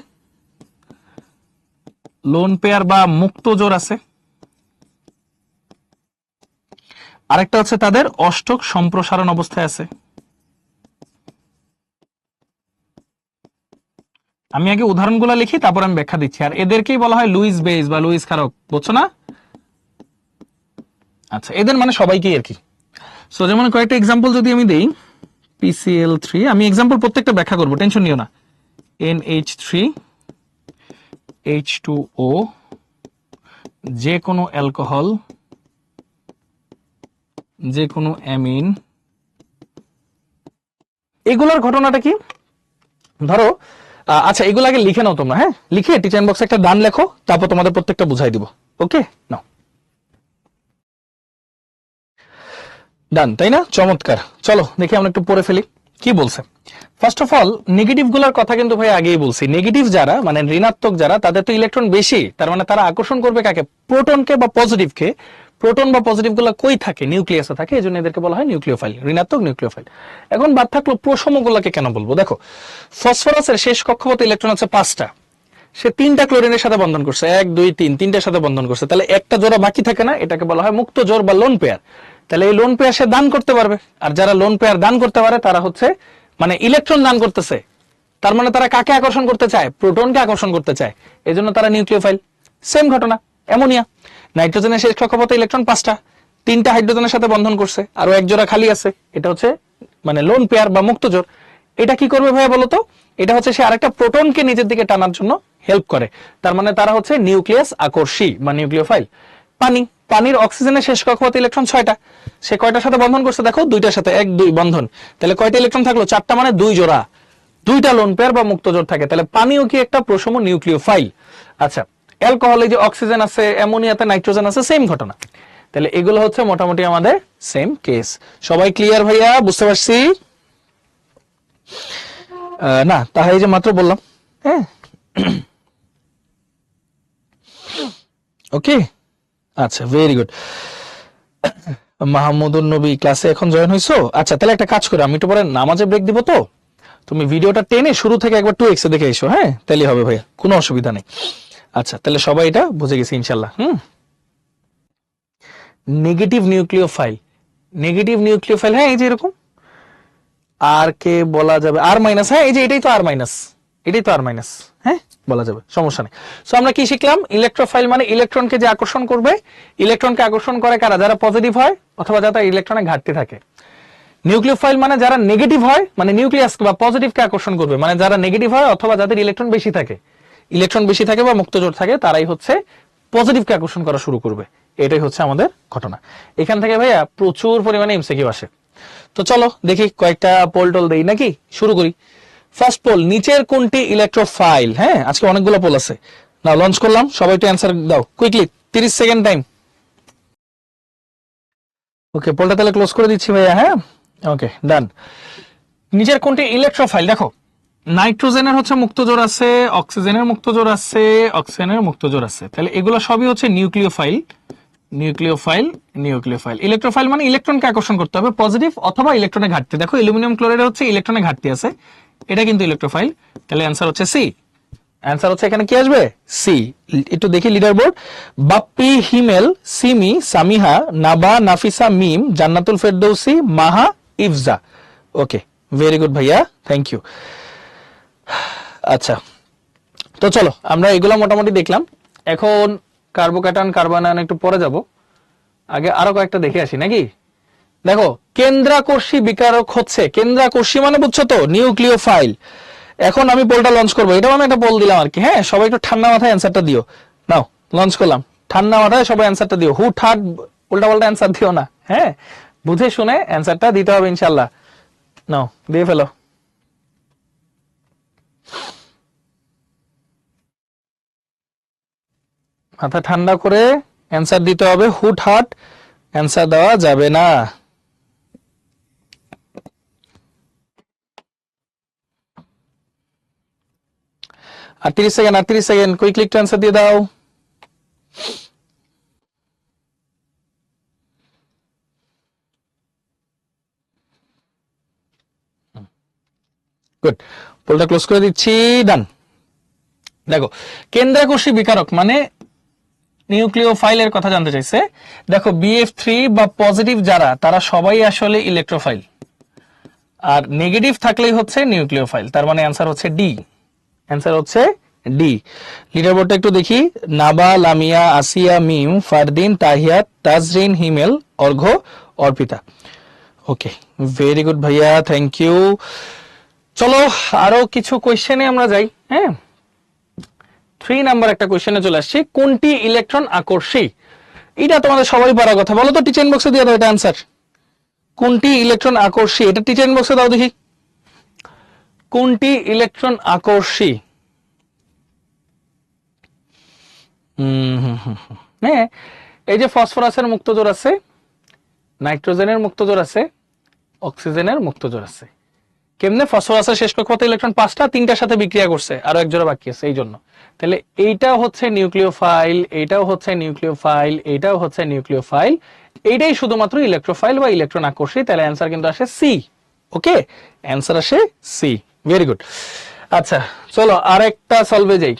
লোন পেয়ার বা মুক্ত জোড় আছে, আরেকটা হচ্ছে তাদের অষ্টক সম্প্রসারণ অবস্থায় আছে। আমি আগে উদাহরণগুলো লিখি, তারপর আমি ব্যাখ্যা দিচ্ছি। আর এদেরকেই বলা হয় লুইস বেজ বা লুইস কারক, বুঝছো না? আচ্ছা, এদের মানে সবাইকেই আর কি। সো যেমন কয়েকটা এক্সাম্পল যদি আমি দেই, PCl3, আমি এক্সাম্পল প্রত্যেকটা ব্যাখ্যা করবো, টেনশন নিও না। NH3, H2O, যে কোনো অ্যালকোহল, যে কোনো অ্যামিন, এগুলোর ঘটনাটা কি? ধরো আচ্ছা এগুলো আগে লিখে নাও তোমরা, হ্যাঁ লিখে টিচার বক্সে একটা দান লেখো, তারপর তোমাদের প্রত্যেকটা বুঝাই দিব। ওকে নাও, ডান, তাই না? চমৎকার, চলো দেখি আমরা একটু পড়ে ফেলি কি বলছে। ফার্স্ট অফ অল নেগেটিভ গুলার কথা কিন্তু ভাই আগেই বলছি। নেগেটিভ যারা মানে ঋণাত্মক যারা, তাদের তো ইলেকট্রন বেশি, তার মানে তারা আকর্ষণ করবে কাকে? প্রোটনকে বা পজিটিভকে। প্রোটন বা পজিটিভ গুলা কই থাকে? নিউক্লিয়াসে থাকে, এজন্য এদেরকে বলা হয় নিউক্লিওফাইল, ঋণাত্মক নিউক্লিওফাইল। এখন বাদ থাকলো প্রশম গুলাকে কেন বলবো। দেখো, ফসফরাসের শেষ কক্ষপথে ইলেকট্রন আছে 5টা, সে 3টা ক্লোরিনের সাথে বন্ধন করছে, 1 2 3, 3টার সাথে বন্ধন করছে, তাহলে একটা জোড়া বাকি থাকে না, এটাকে বলা হয় মুক্ত জোড় বা লোন পেয়ার। তাহলে এই লোন পেয়ার সে দান করতে পারবে, আর যারা লোন পেয়ার দান করতে পারে তারা হচ্ছে মানে ইলেকট্রন দান করতেছে, তার মানে তারা কাকে আকর্ষণ করতে চায়? প্রোটনকে আকর্ষণ করতে চায়, এজন্য তারা নিউক্লিওফাইল। সেম ঘটনা অ্যামোনিয়া, নাইট্রোজেনের শেষ কক্ষপথে ইলেকট্রন 5টা, 3টা হাইড্রোজেনের সাথে বন্ধন করছে, আরো এক জোড়া খালি আছে, এটা হচ্ছে মানে লোন পেয়ার বা মুক্ত জোড়। এটা কি করবে ভাইয়া বলতো? এটা হচ্ছে সে আরেকটা প্রোটনকে নিজের দিকে টানার জন্য হেল্প করে, তার মানে তারা হচ্ছে নিউক্লিয়াস আকর্ষী বা নিউক্লিওফাইল। পানির অক্সিজেনের শেষ কক্ষপথে ইলেকট্রন 6টা, সে কয়টার সাথে বন্ধন করছে? দেখো 2টার সাথে, 1 2 বন্ধন, তাহলে কয়টা ইলেকট্রন থাকলো? 4টা, মানে 2 জোড়া, 2টা লোন পেয়ার বা মুক্ত জোড় থাকে, তাহলে পানিও কি একটা প্রশম নিউক্লিওফাইল। আচ্ছা, অ্যালকোহলে যে অক্সিজেন আছে, অ্যামোনিয়াতে নাইট্রোজেন আছে, সেম ঘটনা। তাহলে এগুলো হচ্ছে মোটামুটি আমাদের সেম কেস। সবাই ক্লিয়ার ভাইয়া? বুঝতে পারছি? না তাহলে এই যে মাত্র বললাম। হ্যাঁ, ওকে, আচ্ছা, ভেরি গুড। মাহমুদুন নবী ক্লাসে এখন জয়েন হইছো? আচ্ছা, তাহলে একটা কাজ করো, আমি একটু পরে নামাজে ব্রেক দিব, তো তুমি ভিডিওটা টেনে শুরু থেকে একবার 2x এ দেখে এসো। হ্যাঁ, তাহলে হবে ভাইয়া, কোনো অসুবিধা নেই। আচ্ছা, তাহলে সবাই এটা বুঝে গেছি ইনশাল্লাহ। নেগেটিভ নিউক্লিওফাইল, নেগেটিভ নিউক্লিওফাইল, হ্যাঁ এই যে এরকম আর কে বলা যাবে, আর মাইনাস, হ্যাঁ এই যে এটাই তো আর মাইনাস, এটাই তো আর মাইনাস, হ্যাঁ বলা যাবে, সমস্যা নেই। সো আমরা কি শিখলাম? ইলেকট্রোফাইল মানে ইলেকট্রনকে যে আকর্ষণ করবে, ইলেকট্রনকে আকর্ষণ করে কারা? যারা পজিটিভ হয় অথবা যারা ইলেকট্রনের ঘাটতি থাকে। নিউক্লিওফাইল মানে যারা নেগেটিভ হয়, মানে নিউক্লিয়াস বা পজিটিভকে আকর্ষণ করবে, মানে যারা নেগেটিভ হয় অথবা যাদের ইলেকট্রন বেশি থাকে, ইলেকট্রন বেশি থাকে বা মুক্তজোড় থাকে, তারাই হচ্ছে পজিটিভকে আকর্ষণ করা শুরু করবে। এটাই হচ্ছে আমাদের ঘটনা। এখান থেকে ভাইয়া প্রচুর পরিমাণে এমসিকিউ আসে। তো চলো দেখি কয়েকটা পোল টোল দেই নাকি, শুরু করি। ফার্স্ট পোল, নিচের কোনটি ইলেকট্রোফাইল? হ্যাঁ, আজকে অনেকগুলো পোল আছে, না লঞ্চ করলাম, সবাই একটু অ্যান্সার দাও কুইকলি, 30 সেকেন্ড টাইম। ওকে, পোলটা তাহলে ক্লোজ করে দিচ্ছি ভাইয়া। হ্যাঁ, ওকে, ডান। নিচের কোনটি ইলেকট্রোফাইল? দেখো, নাইট্রোজেনের হচ্ছে মুক্তজোড় আছে, অক্সিজেনের মুক্তজোড় আছে, অক্সিজেনের মুক্তজোড় আছে, তাহলে এগুলো সবই হচ্ছে নিউক্লিওফাইল। Nucleophile, nucleophile. ইলেকট্রোফাইল মানে ইলেকট্রনকে আকর্ষণ করতে হবে, পজিটিভ অথবা ইলেকট্রনের ঘাটতি। দেখো অ্যালুমিনিয়াম ক্লোরাইডে হচ্ছে ইলেকট্রনের ঘাটতি আছে, এটা কিন্তু ইলেকট্রোফাইল। তাহলে অ্যান্সার হচ্ছে সি। অ্যান্সার হচ্ছে এখানে কি আসবে? সি। একটু দেখি লিডার বোর্ড। বাপ্পি, হিমেল, সিমি, সামিহা, নাবা, নাফিসা, মিম, জান্নাতুল ফেরদৌসি, মাহা, ইফজা। ওকে, ভেরি গুড ভাইয়া, থ্যাংক ইউ। আচ্ছা, তো চলো আমরা এগুলা মোটামুটি দেখলাম। এখন কার্বোক্যাটায়ন, কার্বনায়ন একটু পরে যাব, আগে আরো কয়েকটা দেখে আসি নাকি। দেখো, কেন্দ্রাকর্ষী বিকারক হচ্ছে, কেন্দ্রাকর্ষী মানে বুঝছো তো, নিউক্লিওফাইল। এখন আমি পোলটা লঞ্চ করবো, এটাও আমি একটা পোল দিলাম আর কি। হ্যাঁ, সবাই একটু ঠান্ডা মাথায় অ্যান্সারটা দিও। নাও, লঞ্চ করলাম, ঠান্ডা মাথায় সবাই অ্যান্সারটা দিও, হুট হাট উল্টা পাল্টা অ্যান্সার দিও না। হ্যাঁ, বুঝে শুনে অ্যান্সারটা দিতে হবে ইনশাল্লাহ। নাও, দিয়ে ফেলো। মাথা ঠান্ডা করে অ্যান্সার দিতে হবে, হুট হাট অ্যান্সার দেওয়া যাবে না। আর 30 সেকেন্ড, আর 30 সেকেন্ড, কুইকলি একটু অ্যান্সার দিয়ে দাও। গুড, পোলটা ক্লোজ করে দিচ্ছি, ডান। দেখো, কেন্দ্রাকর্ষী বিকারক মানে নিউক্লিওফাইলের কথা জানতে চাইছে। দেখো, BF3 বা পজিটিভ যারা, তারা সবাই আসলে ইলেকট্রোফাইল, আর নেগেটিভ থাকলেই হচ্ছে নিউক্লিওফাইল। তার মানে অ্যান্সার হচ্ছে ডি। অ্যান্সার হচ্ছে ডি। লিডার বোর্ডটা একটু দেখি। নাবা, লামিয়া, আসিয়া, মিম, ফারদিন, তাহিয়াত, তাজরিন, হিমেল, অর্ঘ, অর্পিতা। ওকে, ভেরি গুড ভাইয়া, থ্যাংক ইউ। চলো আরো কিছু কোয়েশ্চেনে আমরা যাই। হ্যাঁ, 3 নাম্বার একটা কোয়েশ্চেনে চলে আসছি, কোনটি ইলেকট্রন আকর্ষী? এটা তোমাদের সবাই পারার কথা, বলো তো, টিচার বক্সে দিয়ে দাও এটা অ্যান্সার। কোনটি ইলেকট্রন আকর্ষী? এটা টিচার বক্সে দাও দেখি, কোনটি ইলেকট্রন আকর্ষী? হ্যাঁ, এই যে ফসফরাসের মুক্তজোড় আছে, নাইট্রোজেনের মুক্তজোড় আছে, অক্সিজেনের মুক্তজোড় আছে। কেমনে? ফসফরাসের শেষ কক্ষপথে ইলেকট্রন 5টা, 3টার সাথে বিক্রিয়া করছে, আরো এক জোড়া বাকি আছে, এই জন্য। তাহলে এইটাও হচ্ছে নিউক্লিওফাইল, এইটাও হচ্ছে নিউক্লিওফাইল, এইটাও হচ্ছে নিউক্লিওফাইল, এইটাই শুধুমাত্র ইলেকট্রোফাইল বা ইলেকট্রন আকর্ষী। তাহলে অ্যান্সার কিন্তু আসে সি। ওকে, অ্যান্সার আসে সি, ভেরি গুড। আচ্ছা, চলো আরেকটা সলভে যাই।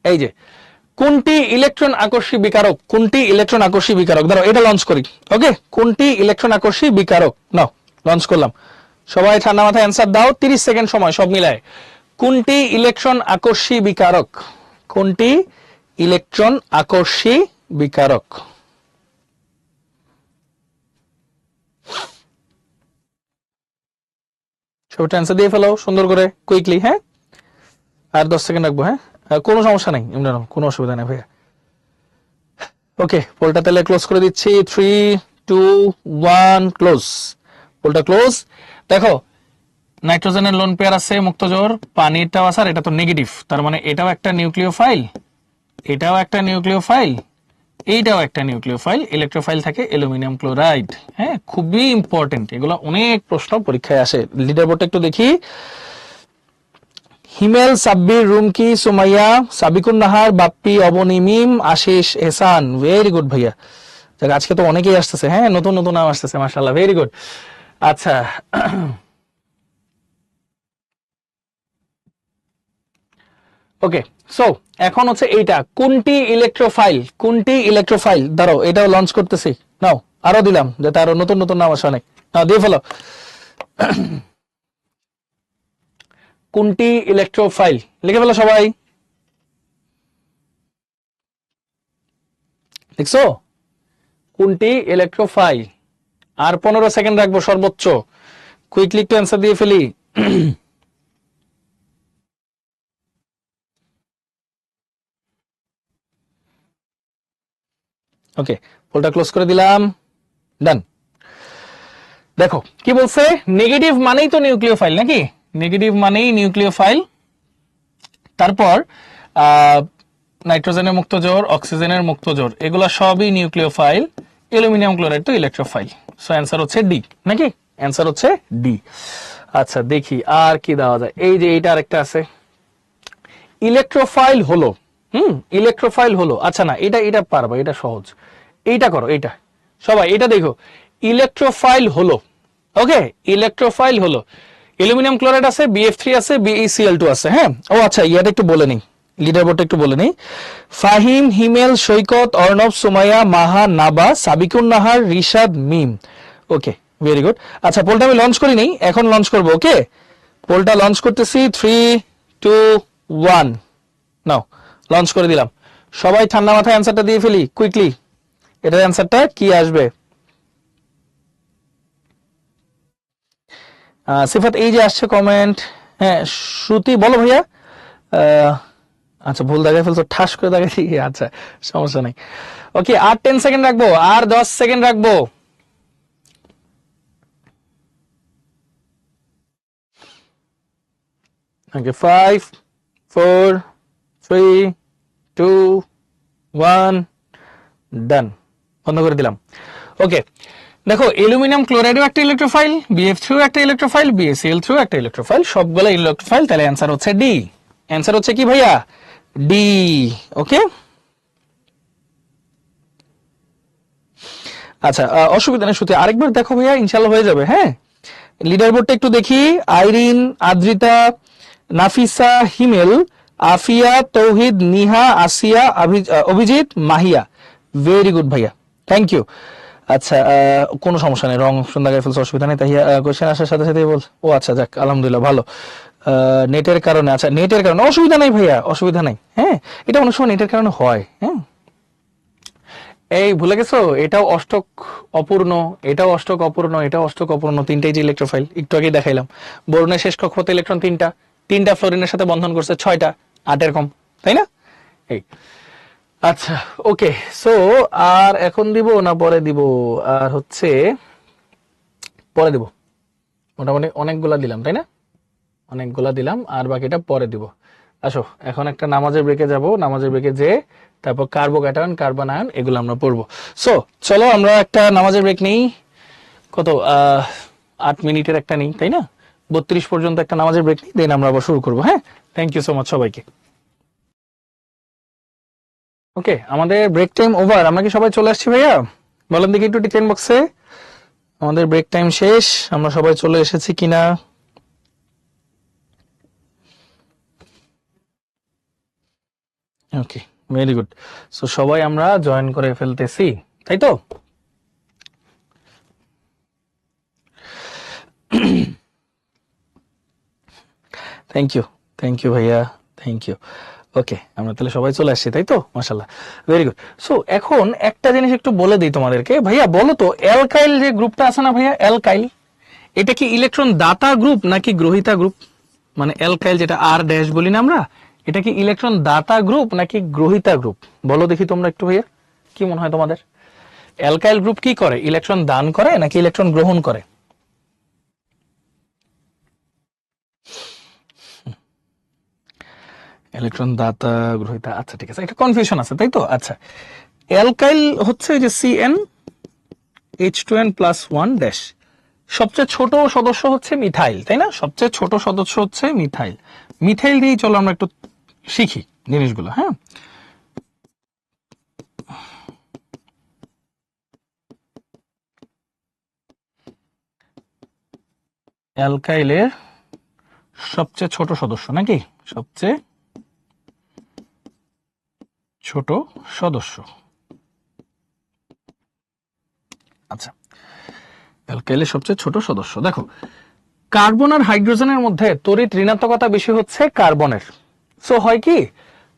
এই যে, কোনটি ইলেকট্রন আকর্ষী বিকারক? কোনটি ইলেকট্রন আকর্ষী বিকারক? ধরো এটা লঞ্চ করি। ওকে, কোনটি ইলেকট্রন আকর্ষী বিকারক? নাও, লঞ্চ করলাম, সবাই ঠান্ডা মাথায় অ্যান্সার দাও, 30 সেকেন্ড সময় সব মিলায়। কোনটি ইলেকট্রন আকর্ষী বিকারক? কোনটি ইলেকট্রন আকর্ষী বিকারক? সবটা অ্যান্সার দিয়ে ফেলো সুন্দর করে, কুইকলি। হ্যাঁ, আর 10 সেকেন্ড রাখবো। হ্যাঁ, কোনো সমস্যা নেই ইমরান, কোনো অসুবিধা নেই ভাইয়া। ওকে, পোলটা তাহলে ক্লোজ করে দিচ্ছি, 3, 2, 1, ক্লোজ। পোলটা ক্লোজ। দেখো, নাইট্রোজেনের লোন পেয়ার আছে, মুক্তজোড়, পানিটাও আছে, আর এটা তো নেগেটিভ, তার মানে এটাও একটা নিউক্লিওফাইল, এটাও একটা নিউক্লিওফাইল, এইটাও একটা নিউক্লিওফাইল, ইলেকট্রোফাইল থাকে অ্যালুমিনিয়াম ক্লোরাইড। হ্যাঁ, খুবই ইম্পর্টেন্ট, এগুলো অনেক প্রশ্ন পরীক্ষায় আসে। লিডার বোর্ডটা একটু দেখি। হিমেল, সাব্বির, রুমকি, সুমাইয়া, সাবিকুন নাহার, বাপ্পি, অবনী, মিম, আশিস, এহসান। ভেরি গুড ভাইয়া। যাক, আজকে তো অনেকেই আসতেছে, হ্যাঁ, নতুন নতুন নাম আসতেছে, মাশাআল্লাহ, ভেরি গুড। আচ্ছা, ওকে। সো এখন হচ্ছে এইটা কোনটি ইলেকট্রোফাইল, কোনটি ইলেকট্রোফাইল, দাঁড়াও এটাও লঞ্চ করতেছি। নাও, আরো দিলাম যাতে আরো নতুন নতুন নাম আসে অনেক। নাও দিয়ে ফেলো। কোনটি ইলেকট্রোফাইল লিখে ফেলো সবাই। দেখছো কোনটি ইলেকট্রোফাইল? আর 15 সেকেন্ড রাখবো সর্বোচ্চ, কুইকলি একটু অ্যান্সার দিয়ে ফেলি। ওকে, পোলটা ক্লোজ করে দিলাম, ডান। দেখো কি বলছে, নেগেটিভ মানেই তো নিউক্লিওফাইল নাকি, নেগেটিভ মানেই নিউক্লিওফাইল। তারপর নাইট্রোজেনের মুক্ত জোর, অক্সিজেনের মুক্ত জোর, এগুলো সবই নিউক্লিওফাইল। অ্যালুমিনিয়াম ক্লোরাইড তো ইলেকট্রোফাইল। সো অ্যান্সার হচ্ছে ডি নাকি, অ্যান্সার হচ্ছে ডি। আচ্ছা দেখি আর কি দেওয়া যায়। এই যে এইটা আরেকটা আছে, ইলেকট্রোফাইল হলো, ইলেকট্রোফাইল হলো। আচ্ছা না, এটা এটা পারবা, এটা সহজ। এইটা করো, এইটা সবাই এটা দেখো, ইলেকট্রোফাইল হলো। ওকে, ইলেকট্রোফাইল হলো, অ্যালুমিনিয়াম ক্লোরাইড আছে, BF3 আছে, BeCl2 আছে। হ্যাঁ, ও আচ্ছা, ইয়াটা একটু বলে নিই, লিডার বোর্ডটা একটু বলে নিই। ফাহিম, হিমেল, সৈকত, অর্ণব, সুমাইয়া, মাহা, নাবা, সাবিকুন নাহার, রিশাদ, মিম। ওকে, ভেরি গুড। আচ্ছা, পোলটা আমি লঞ্চ করি নেই, এখন লঞ্চ করবো। ওকে, পোলটা লঞ্চ করতেছি, 3, 2, 1, নাও লঞ্চ করে দিলাম। সবাই ঠান্ডা মাথায় অ্যান্সারটা দিয়ে ফেলি কুইকলি। এটার অ্যান্সারটা কি আসবে? সিফাত এই যে আসছে কমেন্ট। হ্যাঁ, শ্রুতি বলো ভাইয়া। আহ, আচ্ছা, ভুল দাগাই ফেলছো, ঠাস করে দাগাইছি। আচ্ছা, সমস্যা নাই। ওকে, আর 10 সেকেন্ড রাখবো, আর 10 সেকেন্ড রাখবো। ওকে, 5, 4, 3, 2, 1, ডান, বন্ধ করে দিলাম। ওকে, দেখো অ্যালুমিনিয়াম ক্লোরাইডও একটা ইলেকট্রোফাইল, BF3 একটা ইলেকট্রোফাইল, BaCl3 একটা ইলেকট্রোফাইল, সবগুলো ইলেকট্রোফাইল। তাহলে অ্যান্সার হচ্ছে ডি, অ্যান্সার হচ্ছে কি ভাইয়া, ডি। ওকে, আচ্ছা, অসুবিধা নেই, শ্রুতি আরেকবার দেখো ভাইয়া, ইনশাল্লাহ হয়ে যাবে। হ্যাঁ, লিডার বোর্ডটা একটু দেখি। আইরিন, আদ্রিতা, নাফিসা, হিমেল, আফিয়া, তৌহিদ, নিহা, আসিয়া, অভিজিৎ, মাহিয়া। ভেরি গুড ভাইয়া, থ্যাংক ইউ। আচ্ছা, কোনো সমস্যা নেই, রং অপশন দাগাই ফেলছে, অসুবিধা নেই। তাহিয়া কোশ্চেন আসার সাথে সাথে বল, ও আচ্ছা, যাক আলহামদুলিল্লাহ, ভালো। নেটের কারণে, আচ্ছা নেটের কারণে, অসুবিধা নেই ভাইয়া, অসুবিধা নেই। হ্যাঁ, এটা অনেক সময় নেটের কারণে হয়। হ্যাঁ, এই ভুলে গেছো, এটাও অষ্টক অপূর্ণ, এটাও অষ্টক অপূর্ণ, এটাও অষ্টক অপূর্ণ, তিনটাই যে ইলেকট্রোফাইল একটু আগেই দেখাইলাম। বোরনের শেষ কক্ষপথে ইলেকট্রন তিনটা, তিনটা ফ্লোরিনের সাথে বন্ধন করছে 6টা, 8-এর কম, তাই না? এই আচ্ছা, ওকে। সো আর এখন দিব না পরে দিব? আর হচ্ছে পরে দিব, মোটামুটি অনেকগুলা দিলাম, তাই না? অনেকগুলা দিলাম, আর বাকিটা পরে দিব। আসো, এখন একটা নামাজের ব্রেকে যাব, নামাজের ব্রেকে যে তারপর কার্বোক্যাটায়ন, কার্বন আয়ন, এগুলো আমরা পড়বো। সো চলো আমরা একটা নামাজের ব্রেক নেই। কত 8 মিনিটের একটা নেই, তাই না? 32 পর্যন্ত একটা নামাজের ব্রেক নেই, দেন আমরা আবার শুরু করবো। হ্যাঁ, থ্যাংক ইউ সো মাচ সবাইকে। ওকে, আমাদের ব্রেক টাইম ওভার। আমরা কি সবাই চলে আসছি ভাইয়া? বলেন দেখি একটু টিকেন বক্সে, আমাদের ব্রেক টাইম শেষ, আমরা সবাই চলে এসেছি কিনা। ওকে, ভেরি গুড। সো সবাই আমরা জয়েন করে ফেলতেছি, তাই তো? থ্যাংক ইউ, থ্যাংক ইউ ভাইয়া, থ্যাংক ইউ। ওকে, আমরা তাহলে সবাই চলে আসছি, তাই তো? মাশাআল্লাহ, ভেরি গুড। সো এখন একটা জিনিস একটু বলে দিই তোমাদেরকে। ভাইয়া বলো তো, অ্যালকাইল যে গ্রুপটা আছে না ভাইয়া, অ্যালকাইল, এটা কি ইলেকট্রন দাতা গ্রুপ নাকি গ্রহীতা গ্রুপ? মানে অ্যালকাইল যেটা আর ড্যাশ বলি না আমরা, এটা কি ইলেকট্রন দাতা গ্রুপ নাকি গ্রহীতা গ্রুপ? বলো দেখি তোমরা একটু ভাইয়া, কি মনে হয় তোমাদের? অ্যালকাইল গ্রুপ কি করে, ইলেকট্রন দান করে নাকি ইলেকট্রন গ্রহণ করে? ইলেকট্রন দাতা গ্রহীতা, আচ্ছা ঠিক আছে, একটা কনফিউশন আছে, তাই তো? আচ্ছা, অ্যালকাইল হচ্ছে যে CN H2N প্লাস 1 ড্যাশ, সবচেয়ে ছোট সদস্য হচ্ছে মিথাইল, তাই না? সবচেয়ে ছোট সদস্য হচ্ছে মিথাইল। মিথাইল দিয়ে চলো আমরা একটু শিখি জিনিসগুলো। হ্যাঁ, অ্যালকাইলের সবচেয়ে ছোট সদস্য নাকি, সবচেয়ে ছোট সদস্য। আচ্ছা, অ্যালকাইলের সবচেয়ে ছোট সদস্য। দেখো, কার্বন আর হাইড্রোজেনের মধ্যে তড়িৎ ঋণাত্মকতা বেশি হচ্ছে কার্বনের। সো হয় কি,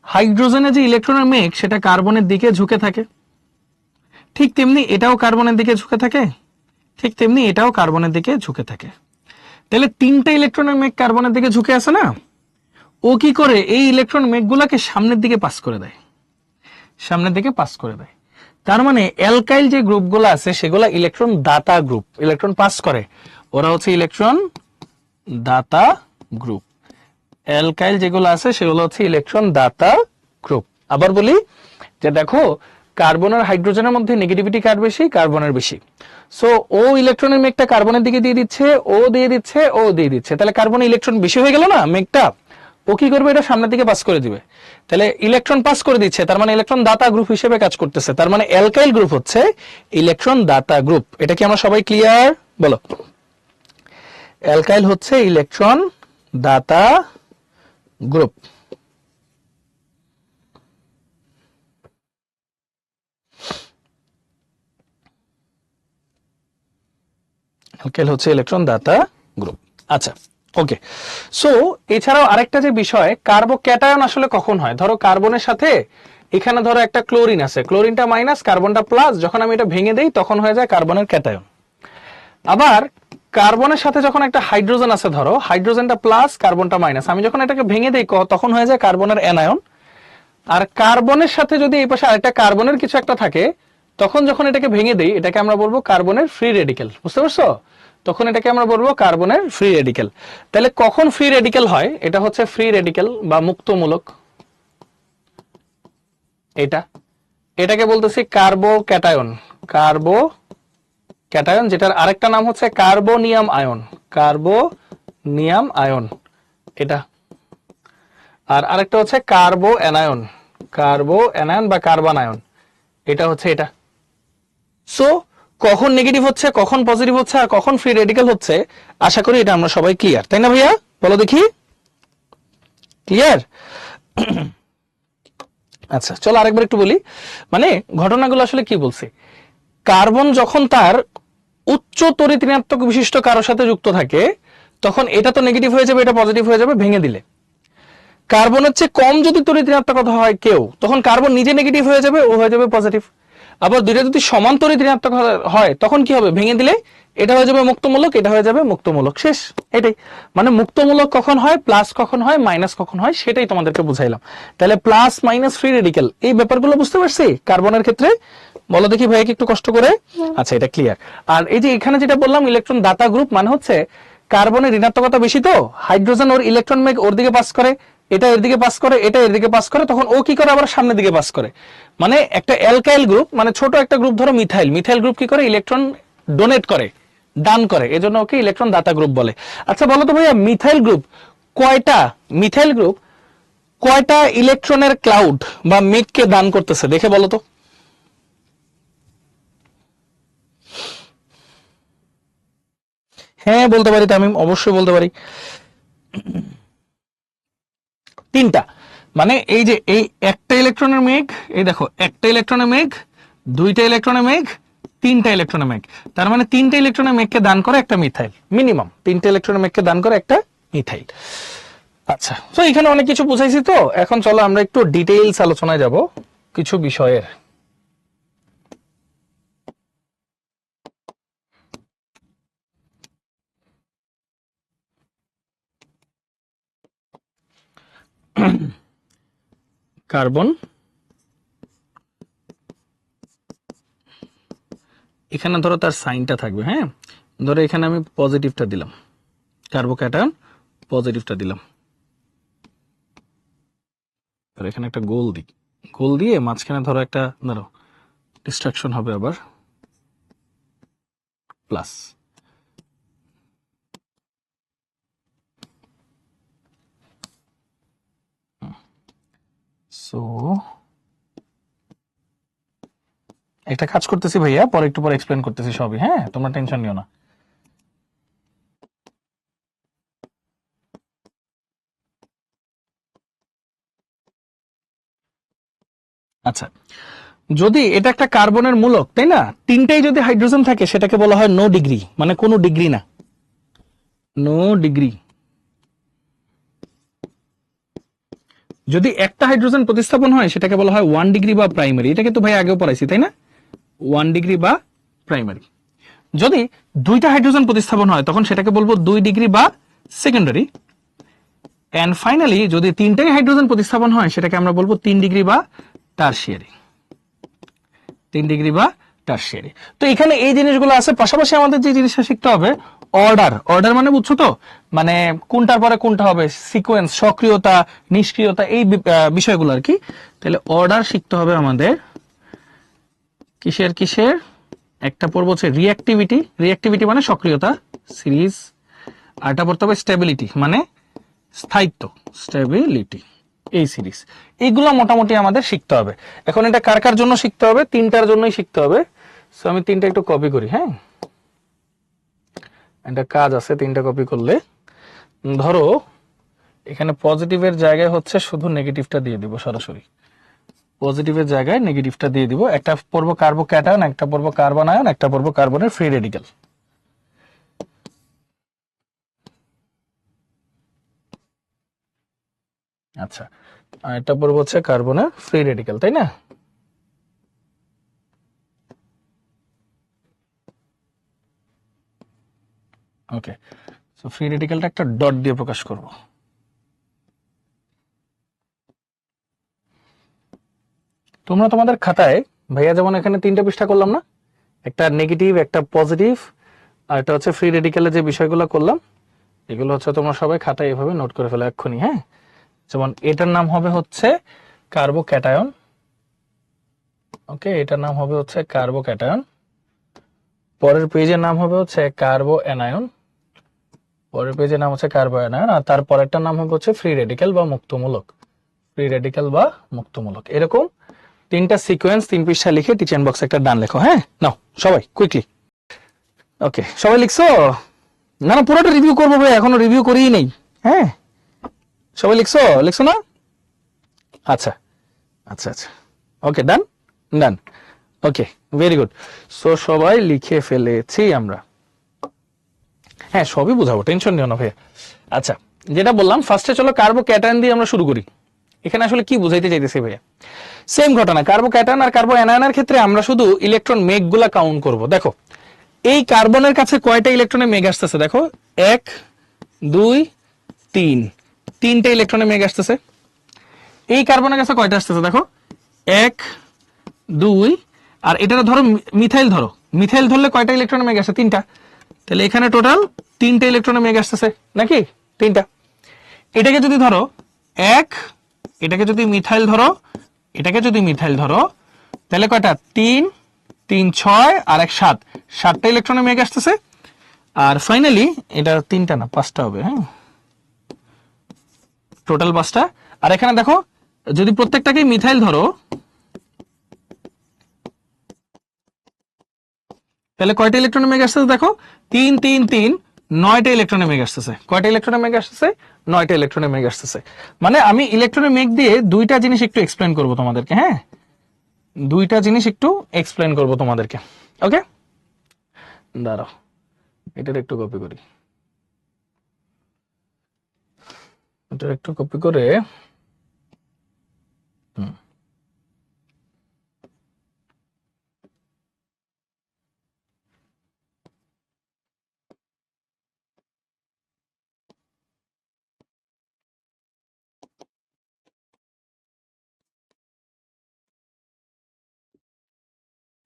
হাইড্রোজেনে যে ইলেকট্রনের মেঘ সেটা কার্বনের দিকে ঝুঁকে থাকে, ঠিক তেমনি এটাও কার্বনের দিকে ঝুঁকে থাকে, ঠিক তেমনি এটাও কার্বনের দিকে ঝুঁকে থাকে। তাহলে তিনটা ইলেকট্রনের মেঘ কার্বনের দিকে ঝুঁকে আছে না, ও কি করে এই ইলেকট্রন মেঘগুলাকে সামনের দিকে পাস করে দেয়, সামনের দিকে পাস করে দেয়। তার মানে অ্যালকাইল যে গ্রুপগুলো আছে সেগুলা ইলেকট্রন দাতা গ্রুপ, ইলেকট্রন পাস করে, ওরা হচ্ছে ইলেকট্রন দাতা গ্রুপ। অ্যালকাইল যেগুলো আছে সেগুলো হচ্ছে ইলেকট্রন দাতা গ্রুপ। আবার বলি যে দেখো, কার্বন আর হাইড্রোজেনের মধ্যে নেগেটিভিটি কার বেশি, কার্বনের বেশি। সো ও ইলেকট্রনের মেঘটা কার্বনের দিকে দিয়ে দিচ্ছে, ও দিয়ে দিচ্ছে, ও দিয়ে দিচ্ছে, তাহলে কার্বন ইলেকট্রন বেশি হয়ে গেল না মেঘটা, ও কি করবে, এটা সামনের দিকে পাস করে দিবে। তাহলে ইলেকট্রন পাস করে দিচ্ছে, তার মানে ইলেকট্রন দাতা গ্রুপ হিসেবে কাজ করতেছে, তার মানে অ্যালকাইল গ্রুপ হচ্ছে ইলেকট্রন দাতা গ্রুপ। এটা কি আমরা সবাই ক্লিয়ার? বলো, অ্যালকাইল হচ্ছে ইলেকট্রন দাতা গ্রুপ। অ্যালকাইল হচ্ছে ইলেকট্রন দাতা গ্রুপ। আচ্ছা, ওকে। সো এছাড়াও আরেকটা যে বিষয়, কার্বোক্যাটায়ন আসলে কখন হয়? ধরো কার্বনের সাথে এখানে ধরো একটা ক্লোরিন আছে, ক্লোরিনটা মাইনাস কার্বনটা প্লাস, যখন আমি এটা ভেঙে দেই তখন হয়ে যায় কার্বনের ক্যাটায়ন। আবার কার্বনের সাথে যখন একটা হাইড্রোজেন আছে, ধরো হাইড্রোজেনটা প্লাস কার্বনটা মাইনাস, আমি যখন এটাকে ভেঙে দেই তখন হয়ে যায় কার্বনের অ্যানায়ন। আর কার্বনের সাথে যদি এই পাশে আরেকটা কার্বনের কিছু একটা থাকে, তখন যখন এটাকে ভেঙে দেই এটাকে আমরা বলবো কার্বনের ফ্রি রেডিক্যাল। বুঝতে পারছো? তখন এটাকে আমরা বলবো কার্বনের ফ্রি রেডিক্যাল। তাহলে কখন ফ্রি রেডিক্যাল হয়? এটা হচ্ছে ফ্রি রেডিক্যাল বা মুক্তমূলক। এটাকে বলতেছি কার্বো ক্যাটায়ন, কার্বো ক্যাটায়ন, যেটার আরেকটা নাম হচ্ছে কার্বোনিয়াম আয়ন, কার্বোনিয়াম আয়ন এটা। আর আরেকটা হচ্ছে কার্বো অ্যানায়ন, কার্বো অ্যানায়ন বা কার্বন আয়ন, এটা হচ্ছে এটা। সো কখন নেগেটিভ হচ্ছে, কখন পজিটিভ হচ্ছে, আর কখন ফ্রি রেডিক্যাল হচ্ছে, আশা করি এটা আমরা সবাই ক্লিয়ার, তাই না ভাইয়া? বলো দেখি, ক্লিয়ার? আচ্ছা, চলো আরেকবার একটু বলি, মানে ঘটনাগুলো আসলে কি বলছি। কার্বন যখন তার উচ্চ তড়িৎ ঋণাত্মক বিশিষ্ট কারোর সাথে যুক্ত থাকে, তখন এটা তো নেগেটিভ হয়ে যাবে, এটা পজিটিভ হয়ে যাবে ভেঙে দিলে। কার্বনের চেয়ে কম যদি তড়িৎ ঋণাত্মকতা হয় কেউ, তখন কার্বন নিজে নেগেটিভ হয়ে যাবে, ও হয়ে যাবে পজিটিভ। আবার দুইটা যদি সমান তড়িৎ ঋণাত্মক হয় তখন কি হবে, ভেঙে দিলে এটা হয়ে যাবে মুক্তমূলক, এটা হয়ে যাবে মুক্তমূলক, শেষ। এটাই মানে মুক্তমূলক কখন হয়, প্লাস কখন হয়, মাইনাস কখন হয়, সেটাই তোমাদেরকে বুঝাইলাম। তাহলে প্লাস মাইনাস ফ্রি রেডিক্যাল এই ব্যাপারগুলো বুঝতে পারছি কার্বনের ক্ষেত্রে? বলো দেখি ভাইকে একটু কষ্ট করে। আচ্ছা, এটা ক্লিয়ার। আর এই যে এখানে যেটা বললাম ইলেকট্রন দাতা গ্রুপ, মানে হচ্ছে কার্বনের ঋণাত্মকতা বেশি, তো হাইড্রোজেন ওর ইলেকট্রন মেঘ ওর দিকে পাস করে, এটা এর দিকে পাস করে, এটা এর দিকে পাস করে, তখন ও কি করে, আবার সামনের দিকে পাস করে। মানে একটা অ্যালকাইল গ্রুপ, মানে ছোট একটা গ্রুপ, ধরো মিথাইল, মিথাইল গ্রুপ কি করে, ইলেকট্রন ডোনেট করে, দান করে, এজন্য ওকে ইলেকট্রন দাতা গ্রুপ বলে। আচ্ছা বলো তো ভাইয়া, মিথাইল গ্রুপ কয়টা, মিথাইল গ্রুপ কয়টা ইলেকট্রনের ক্লাউড বা মেঘকে দান করতেছে দেখে বলো তো? হ্যাঁ বলতে পারি, তামিম অবশ্যই বলতে পারি, তিনটা। মানে এই যে এই একটা ইলেকট্রনের মেঘ, এই দেখো একটা ইলেকট্রনের মেঘ, দুইটা ইলেকট্রনের মেঘ, তিনটা ইলেকট্রনের মেঘ, তার মানে তিনটা ইলেকট্রনের মেঘকে দান করে একটা মিথাইল, মিনিমাম তিনটা ইলেকট্রনের মেঘকে দান করে একটা মিথাইল। আচ্ছা, তো এখানে অনেক কিছু বুঝাইছি, তো এখন চলো আমরা একটু ডিটেইলস আলোচনায় যাব কিছু বিষয়ের। কার্বন, এখানে ধরো তার সাইনটা থাকবে, হ্যাঁ, ধরো এখানে আমি পজিটিভটা দিলাম, কার্বোক্যাটায়ন পজিটিভটা দিলাম, ধরো এখানে একটা গোল দিই, গোল দিয়ে মাঝখানে ধরো একটা ধরো ডিস্ট্রাকশন হবে আবার প্লাস। সো একটা কাজ করতেছি ভাইয়া, পরে একটু পরে এক্সপ্লেন করতেছি সবই, হ্যাঁ তোমরা টেনশন নিও না। আচ্ছা, যদি এটা একটা কার্বনের মূলক, তাই না, তিনটাই যদি হাইড্রোজেন থাকে সেটাকে বলা হয় নো ডিগ্রি, মানে কোনো ডিগ্রি না, নো ডিগ্রি। যদি একটা হাইড্রোজেন প্রতিস্থাপন হয় সেটাকে বলা হয় 1 ডিগ্রি বা প্রাইমারি। এটা কিন্তু ভাই আগেও পড়াইছি, তাই না, 1 ডিগ্রি বা প্রাইমারি। যদি দুইটা হাইড্রোজেন প্রতিস্থাপন হয় তখন সেটাকে বলবো 2 ডিগ্রি বা সেকেন্ডারি। এন্ড ফাইনালি যদি তিনটাই হাইড্রোজেন প্রতিস্থাপন হয় সেটাকে আমরা বলবো 3 ডিগ্রি বা টারশিয়ারি, 3 ডিগ্রি বা টারশিয়ারি। তো এখানে এই জিনিসগুলো আছে, পাশাপাশি আমাদের যে জিনিসটা শিখতে হবে অর্ডার। অর্ডার মানে বুঝছো তো, মানে কোনটার পরে কোনটা হবে, সিকোয়েন্স, সক্রিয়তা, নিষ্ক্রিয়তা, এই বিষয়গুলো আর কি। তাহলে অর্ডার শিখতে হবে আমাদের কিসের কিসের। একটা পড়বো হচ্ছে রিঅ্যাক্টিভিটি, রিঅ্যাক্টিভিটি মানে সক্রিয়তা, সিরিজ। আরটা পড়তে হবে স্টেবিলিটি মানে স্থায়িত্ব, স্টেবিলিটি, এই সিরিজ। এইগুলো মোটামুটি আমাদের শিখতে হবে। এখন এটা কার কার জন্য শিখতে হবে, তিনটার জন্যই শিখতে হবে। সো আমি তিনটা একটু কপি করি, হ্যাঁ একটা কাজ আছে, তিনটা কপি করলে ধরো এখানে পজিটিভের জায়গায় হচ্ছে শুধু নেগেটিভটা দিয়ে দিব, সরাসরি পজিটিভের জায়গায় নেগেটিভটা দিয়ে দিব। একটা পড়বো কার্বোক্যাটায়ন, একটা পড়বো কার্বন আয়ন, একটা পড়বো কার্বনের ফ্রি রেডিক্যাল। আচ্ছা, আর এটা পড়বো হচ্ছে কার্বনের ফ্রি রেডিক্যাল, তাই না। ওকে, সো ফ্রি রেডিক্যালটা একটা ডট দিয়ে প্রকাশ করব। তোমরা তোমাদের খাতায়, ভাইয়া যেমন এখানে তিনটা পৃষ্ঠা করলাম না, একটা নেগেটিভ, একটা পজিটিভ, আর এটা হচ্ছে ফ্রি রেডিক্যালের যে বিষয়গুলো করলাম, এগুলো হচ্ছে তোমরা সবাই খাতায় এভাবে নোট করে ফেলো এক্ষুনি, হ্যাঁ। যেমন এটার নাম হবে হচ্ছে কার্বোক্যাটায়ন, ওকে, এটার নাম হবে হচ্ছে কার্বোক্যাটায়ন। পরের পেজের নাম হবে হচ্ছে কার্বো অ্যানায়ন, পরের পেজের নাম হচ্ছে কার্বো অ্যানায়ন, আর তারপরেরটার নাম হবে হচ্ছে ফ্রি রেডিক্যাল বা মুক্তমূলক, ফ্রি রেডিক্যাল বা মুক্তমূলক। এরকম তিনটা সিকোয়েন্স 3 পৃষ্ঠা লিখে টিচার বক্সে একটা ডান লেখো, হ্যাঁ নাও সবাই কুইকলি। ওকে, সবাই লিখছো? না না, পুরোটা রিভিউ করবো ভাই, এখনো রিভিউ করিই নেই, হ্যাঁ সবাই লিখছো, লিখছো না? আচ্ছা আচ্ছা আচ্ছা, ওকে ডান ডান, ওকে ভেরি গুড। সো সবাই লিখে ফেলেছি আমরা, হ্যাঁ সবই বুঝাবো, টেনশন নিও না ভাইয়া। আচ্ছা, যেটা বললাম ফার্স্টে চলো কার্বোক্যাটায়ন দিয়ে আমরা শুরু করি। এখানে আসলে কি বুঝাইতে চাইতেছি ভাইয়া, সেম ঘটনা, কার্বোক্যাটায়ন আর কার্বো অ্যানায়নের ক্ষেত্রে আমরা শুধু ইলেকট্রন মেঘ গুলা কাউন্ট করবো। দেখো এই কার্বনের কাছে কয়টা ইলেকট্রনের মেঘ আসতেছে, দেখো 1 2 3, তিনটে ইলেকট্রনের মেঘ আসতেছে। এই কার্বনের কাছে কয়টা আসতেছে দেখো 1 2, আর এটা ধরো মিথাইল, ধরো মিথাইল ধরলে কয়টা ইলেকট্রনের মেঘ আসছে, তিনটা। তাহলে এখানে টোটাল তিনটে ইলেকট্রনের মেঘ আসতেছে নাকি, তিনটা। এটাকে যদি ধরো 1, এটাকে যদি মিথাইল ধরো, এটাকে যদি মিথাইল ধরো, তাহলে কয়টা 3 3 6 আর 1 7, 7টা ইলেকট্রনের মেঘ আসতেছে। আর ফাইনালি এটা তিনটা না 5টা হবে, হ্যাঁ টোটাল 5টা। আর এখানে দেখো যদি প্রত্যেকটাকে মিথাইল ধরো তাহলে কয়টা ইলেকট্রনের মেঘ আসতেছে দেখো 3 3 3, 9টা ইলেকট্রনের মেঘ আসতেছে। কয়টা ইলেকট্রনের মেঘ আসতেছে, 9টা ইলেকট্রনের মেঘ আসতেছে। মানে আমি ইলেকট্রনের মেঘ দিয়ে দুইটা জিনিস একটু এক্সপ্লেন করব তোমাদেরকে, হ্যাঁ দুইটা জিনিস একটু এক্সপ্লেন করব তোমাদেরকে। ওকে দাঁড়াও, এটার একটু কপি করি, এটার একটু কপি করে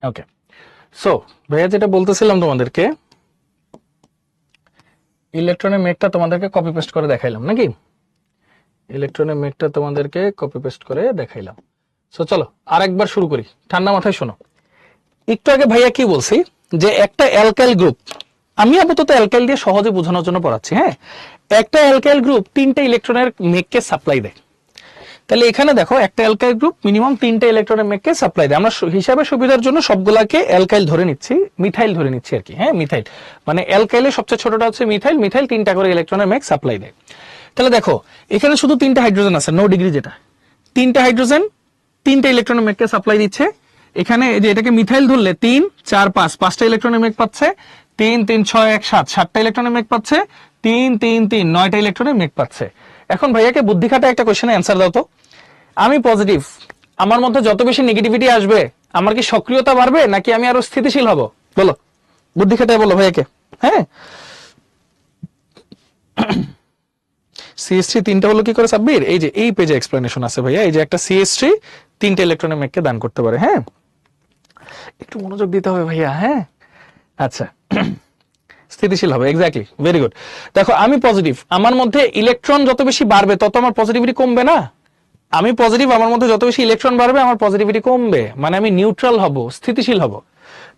ওকে। সো ভাইয়া যেটা বলতেছিলাম তোমাদেরকে, ইলেকট্রনের মেঘটা তোমাদেরকে কপি পেস্ট করে দেখাইলাম নাকি, ইলেকট্রনের মেঘটা তোমাদেরকে কপি পেস্ট করে দেখাইলাম। সো চলো আরেকবার শুরু করি, ঠান্ডা মাথায় শোনো। একটু আগে ভাইয়া কি বলছি যে একটা অ্যালকাইল গ্রুপ, আমি আপাতত অ্যালকাইল দিয়ে সহজে বোঝানোর জন্য পড়াচ্ছি, হ্যাঁ, একটা অ্যালকাইল গ্রুপ 3টা ইলেকট্রনের মেঘকে সাপ্লাই দেয়। তাহলে এখানে দেখো একটা অ্যালকাইল গ্রুপ মিনিমাম 3টা ইলেকট্রনের মেঘকে সাপ্লাই দেয়। আমরা হিসাবে সুবিধার জন্য সবগুলাকে অ্যালকাইল ধরে নিচ্ছি, মিথাইল ধরে নিচ্ছি আর কি, হ্যাঁ, মিথাইল মানে অ্যালকাইলের সবচেয়ে ছোটটা হচ্ছে মিথাইল। মিথাইল 3টা করে ইলেকট্রনের মেঘ সাপ্লাই দেয়। তাহলে দেখো এখানে শুধু 3টা হাইড্রোজেন আছে, 9 ডিগ্রি, যেটা 3টা হাইড্রোজেন 3টা ইলেকট্রনের মেঘকে সাপ্লাই দিচ্ছে। এখানে যে এটাকে মিথাইল ধরলে 3 4 5 5টা ইলেকট্রনের মেঘ পাচ্ছে, 3 3 6 1 7 7টা ইলেকট্রনের মেঘ পাচ্ছে, 3 3 3 9টা ইলেকট্রনের মেঘ পাচ্ছে। এখন ভাইয়াকে বুদ্ধি খাটা একটা কোশ্চেনে অ্যান্সার দাও তো। আমি পজিটিভ, আমার মধ্যে যত বেশি নেগেটিভিটি আসবে আমার কি সক্রিয়তা বাড়বে নাকি আমি আরো স্থিতিশীল হব? বলো, বুদ্ধি খাটায় বলো ভাইয়াকে। হ্যাঁ, CH3 3টা হলো কি করে সাব্বির? এই যে এই পেজে এক্সপ্লেনেশন আছে ভাইয়া, এই যে একটা CH3 3টা ইলেকট্রনের মেঘকে দান করতে পারে। হ্যাঁ, একটু মনোযোগ দিতে হবে ভাইয়া। হ্যাঁ, আচ্ছা, স্থিতিশীল হবে, এক্স্যাক্টলি, ভেরি গুড। দেখো আমি পজিটিভ, আমার মধ্যে ইলেকট্রন যত বেশি বাড়বে তত আমার পজিটিভিটি কমবে না? আমি পজিটিভ, আমার মধ্যে যত বেশি ইলেকট্রন বাড়বে আমার পজিটিভিটি কমবে, মানে আমি নিউট্রাল হব, স্থিতিশীল হব।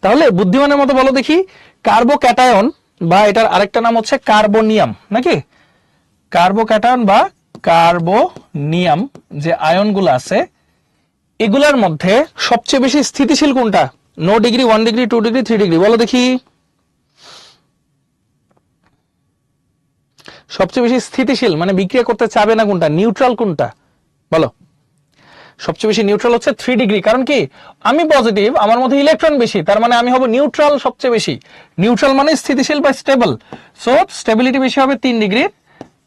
তাহলে বুদ্ধিমানের মতো বলো দেখি, কার্বোক্যাটায়ন বা এটার আরেকটা নাম হচ্ছে কার্বোনিয়াম নাকি, কার্বোক্যাটায়ন বা কার্বোনিয়াম যে আয়নগুলো আছে এগুলার মধ্যে সবচেয়ে বেশি স্থিতিশীল কোনটা? 9 ডিগ্রি, 1 ডিগ্রি, 2 ডিগ্রি, 3 ডিগ্রি, বলো দেখি। সবচেয়ে বেশি স্থিতিশীল মানে বিক্রিয়া করতে চাবে না কোনটা, নিউট্রাল কোনটা, বলো। সবচেয়ে বেশি নিউট্রাল হচ্ছে 3 ডিগ্রি। কারণ কি, আমি পজিটিভ, আমার মধ্যে ইলেকট্রন বেশি, তার মানে আমি হব নিউট্রাল সবচেয়ে বেশি। নিউট্রাল মানে স্থিতিশীল বা স্টেবল। সো স্টেবিলিটি বেশি হবে 3 ডিগ্রির,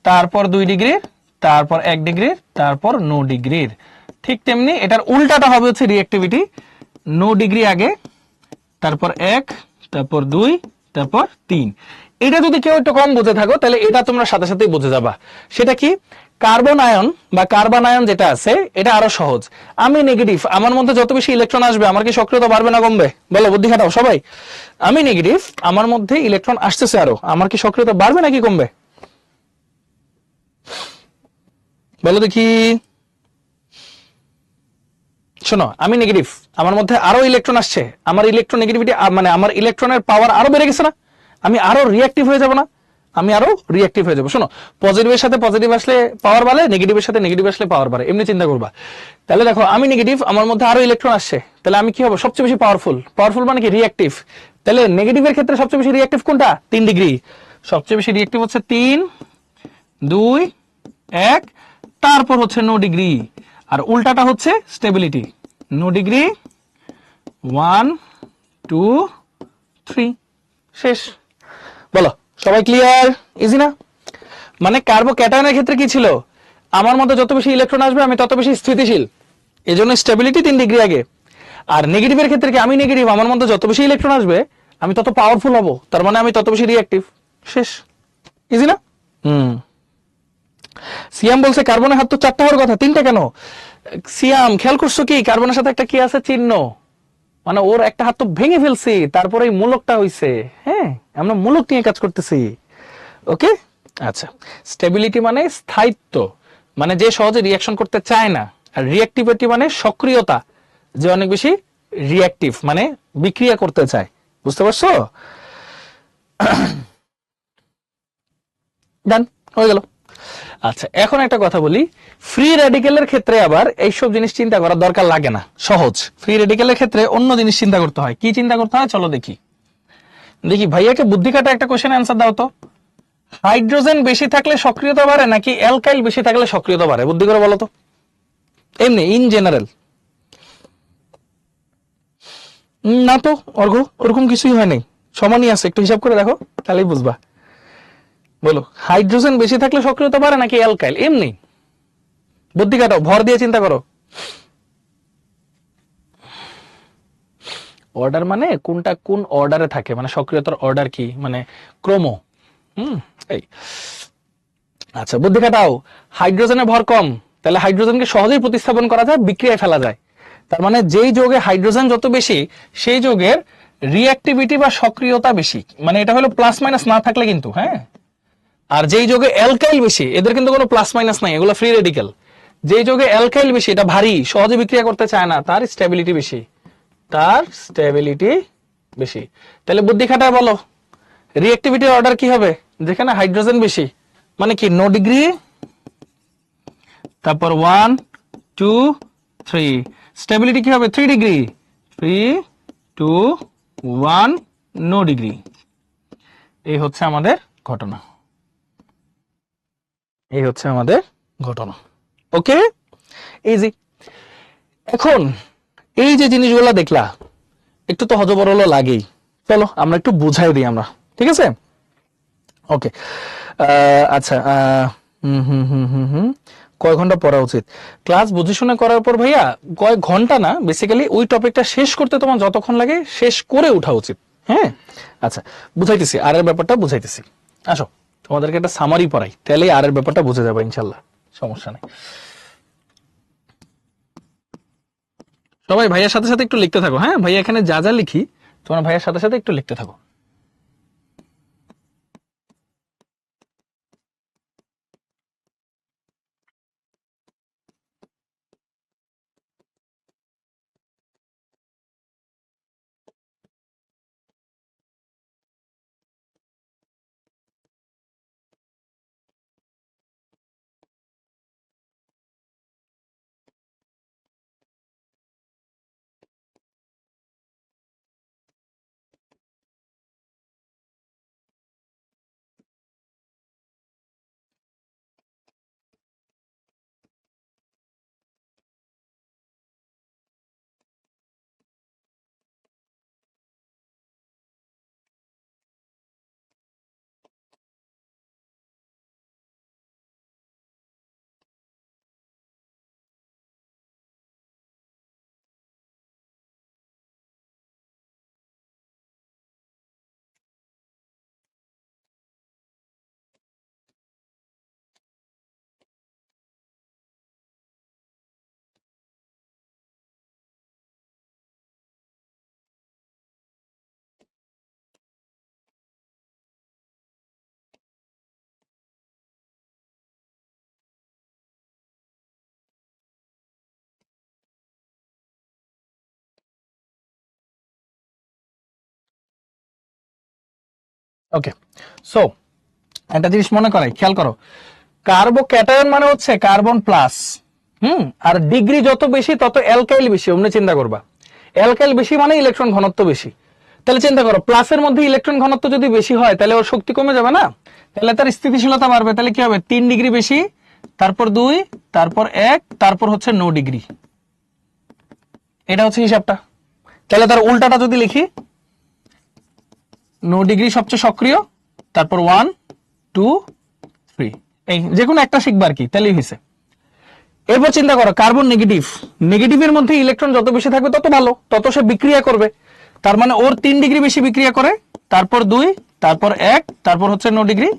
তারপর 2 ডিগ্রির, তারপর 1 ডিগ্রির, তারপর 9 ডিগ্রির। ঠিক তেমনি এটার উল্টাটা হবে হচ্ছে রিঅ্যাক্টিভিটি, 9 ডিগ্রি আগে, তারপর 1, তারপর 2, তারপর 3। এটা যদি কেউ একটু কম বুঝে থাকো তাহলে এটা তোমরা সাথে সাথেই বুঝে যাবা। সেটা কি, কার্বন আয়ন বা কার্বন আয়ন যেটা আছে এটা আরো সহজ। আমি নেগেটিভ, আমার মধ্যে যত বেশি ইলেকট্রন আসবে আমার কি সক্রিয়তা বাড়বে না কমবে? বলো, বুদ্ধি খাটাও সবাই। আমি নেগেটিভ, আমার মধ্যে ইলেকট্রন আসতেছে আরো, আমার কি সক্রিয়তা বাড়বে নাকি কমবে? বলো দেখি। শোনো, আমি নেগেটিভ, আমার মধ্যে আরো ইলেকট্রন আসছে, আমার ইলেকট্রন নেগেটিভিটি মানে আমার ইলেকট্রনের পাওয়ার আরো বেড়ে গেছে না? আমি আরো রিঅ্যাক্টিভ হয়ে যাব না? আমি আরো রিঅ্যাক্টিভ হয়ে যাবো। শোনো, পজিটিভের সাথে পজিটিভ আসলে পাওয়ার বাড়ে, নেগেটিভের সাথে নেগেটিভ আসলে পাওয়ার বাড়ে, এমনি চিন্তা করবা। তাহলে দেখো আমি নেগেটিভ, আমার মধ্যে আরো ইলেকট্রন আসছে, তাহলে আমি কি হবো? সবচেয়ে বেশি পাওয়ারফুল। পাওয়ারফুল মানে কি, রিঅ্যাক্টিভ। তাহলে নেগেটিভের ক্ষেত্রে সবচেয়ে বেশি রিঅ্যাক্টিভ কোনটা? 3 ডিগ্রি। সবচেয়ে বেশি রিঅ্যাক্টিভ হচ্ছে 3, 2, 1, তারপর হচ্ছে 9 ডিগ্রি। আর উল্টাটা হচ্ছে স্টেবিলিটি, 9 ডিগ্রি, 1, 2, 3, শেষ। বলো, সবাই ক্লিয়ার? ইজি না? মানে কার্বোক্যাটায়নের ক্ষেত্রে কি ছিল, আমার মধ্যে যত বেশি ইলেকট্রন আসবে আমি তত বেশি স্থিতিশীল, এজন্য স্টেবিলিটি 3 ডিগ্রি আগে। আর নেগেটিভের ক্ষেত্রে কি, আমি নেগেটিভ, আমার মধ্যে যত বেশি ইলেকট্রন আসবে আমি তত পাওয়ারফুল হব, তার মানে আমি তত বেশি রিঅ্যাক্টিভ, শেষ। ইজি না? সিয়াম বলছে কার্বনের হাত তো 4টা হওয়ার কথা, 3টা কেন? সিয়াম খেয়াল করছো কি, কার্বনের সাথে একটা কি আছে, চিহ্ন, মানে ওর একটা হাত তো ভেঙে ফেলছি, তারপরে এই মূলকটা হইছে। হ্যাঁ, আমরা মূলক নিয়ে কাজ করতেছি। ওকে, আচ্ছা। স্টেবিলিটি মানে স্থায়িত্ব, মানে যে সহজে রিয়াকশন করতে চায় না। আর রিঅ্যাক্টিভিটি মানে সক্রিয়তা, যে অনেক বেশি রিঅ্যাক্টিভ মানে বিক্রিয়া করতে চায়। বুঝতে পারছো? ডান, হয়ে গেল। আচ্ছা, এখন একটা কথা বলি, ফ্রি রেডিকেলের ক্ষেত্রে আবার এইসব জিনিস চিন্তা করার দরকার লাগে না, সহজ। ফ্রি রেডিকেলের ক্ষেত্রে অন্য জিনিস চিন্তা করতে হয়। কি চিন্তা করতে হয় চলো দেখি। দেখি ভাইয়াকে বুদ্ধি কাটা একটা কোশ্চেন অ্যান্সার দাও তো। হাইড্রোজেন বেশি থাকলে সক্রিয়তা বাড়ে নাকি অ্যালকাইল বেশি থাকলে সক্রিয়তা বাড়ে? বুদ্ধি করে বলো তো, এমনি ইন জেনারেল। না তো অর্ঘ, ওরকম কিছুই হয় নাই, সমানই আছে, একটু হিসাব করে দেখো তাহলেই বুঝবা। বলো, হাইড্রোজেন বেশি থাকলে সক্রিয়তা বাড়ে নাকি অ্যালকাইল? এমনি বুদ্ধি কাটাও, ভর দিয়ে চিন্তা করো। অর্ডার মানে কোনটা কোন অর্ডারে থাকে, মানে সক্রিয়তার অর্ডার কি, মানে ক্রম। এই আচ্ছা, বুদ্ধি কাটাও। হাইড্রোজেনের ভর কম, তাহলে হাইড্রোজেনকে সহজেই প্রতিস্থাপন করা যায়, বিক্রিয়ায় ফেলা যায়। তার মানে যেই যৌগে হাইড্রোজেন যত বেশি সেই যৌগের রিঅ্যাক্টিভিটি বা সক্রিয়তা বেশি, মানে এটা হলো প্লাস মাইনাস না থাকলে কিন্তু। হ্যাঁ, আর যেই যৌগে অ্যালকাইল বেশি এদের কিন্তু কোনো প্লাস মাইনাস নাই, এগুলো ফ্রি রেডিক্যাল। যেই যৌগে অ্যালকাইল বেশি এটা ভারী, সহজে বিক্রিয়া করতে চায় না, তার স্টেবিলিটি বেশি। তার স্টেবিলিটি বেশি। তাহলে বুদ্ধি খাটায় বলো রিঅ্যাক্টিভিটির অর্ডার কি হবে? যেখানে হাইড্রোজেন বেশি মানে কি নো ডিগ্রি, তারপর 1 2 3, স্টেবিলিটি কি হবে 3 ডিগ্রি, 3 2 1 নো ডিগ্রি। এই হচ্ছে আমাদের ঘটনা, এই হচ্ছে আমাদের ঘটনা। ওকে ইজি। এখন এই যে জিনিসগুলো দেখলা একটু তো হজবরল লাগেই, চলো আমরা একটু বুঝাই দিই আমরা, ঠিক আছে? ওকে আচ্ছা কয় ঘন্টা পড়া উচিত? ক্লাস বুঝে শুনে করার পর ভাইয়া কয়েক ঘন্টা না, বেসিক্যালি ওই টপিকটা শেষ করতে তোমার যতক্ষণ লাগে শেষ করে উঠা উচিত। হ্যাঁ আচ্ছা বুঝাইতেছি, আর এর ব্যাপারটা বুঝাইতেছি। আসো তোমাদেরকে একটা সামারি পড়াই, তাহলে আর এর ব্যাপারটা বুঝে যাবে ইনশাল্লাহ, সমস্যা নেই। সবাই ভাইয়ের সাথে সাথে একটু লিখতে থাকো। হ্যাঁ ভাইয়া এখানে যা যা লিখি তোমার ভাইয়ের সাথে সাথে একটু লিখতে থাকো। ওকে সো একটা জিনিস মনে করাই, খেয়াল করো, কার্বোক্যাটায়ন মানে হচ্ছে কার্বন প্লাস, আর ডিগ্রি যত বেশি তত অ্যালকাইল বেশি, অমনি চিন্তা করবা। অ্যালকাইল বেশি মানে ইলেকট্রন ঘনত্ব বেশি। তাহলে চিন্তা করো প্লাসের মধ্যে ইলেকট্রন ঘনত্ব যদি বেশি হয় তাহলে ওর শক্তি কমে যাবে না, তাহলে তার স্থিতিশীলতা বাড়বে। তাহলে কি হবে 3 ডিগ্রি বেশি, তারপর 2, তারপর 1, তারপর হচ্ছে 9 ডিগ্রি। এটা হচ্ছে হিসাবটা। তাহলে তার উল্টাটা যদি লিখি 9 ডিগ্রি সবচেয়ে সক্রিয়, তারপর 1 2 3, এই যে কোনো একটা শিখবা আর কি, তাহলেই হয়েছে। এরপর চিন্তা করো কার্বন নেগেটিভ, নেগেটিভের মধ্যে ইলেকট্রন যত বেশি থাকবে তত ভালো, তত সে বিক্রিয়া করবে। তার মানে ওর 3 ডিগ্রি বেশি বিক্রিয়া করে, তারপর 2, তারপর 1, তারপর হচ্ছে 9 ডিগ্রি।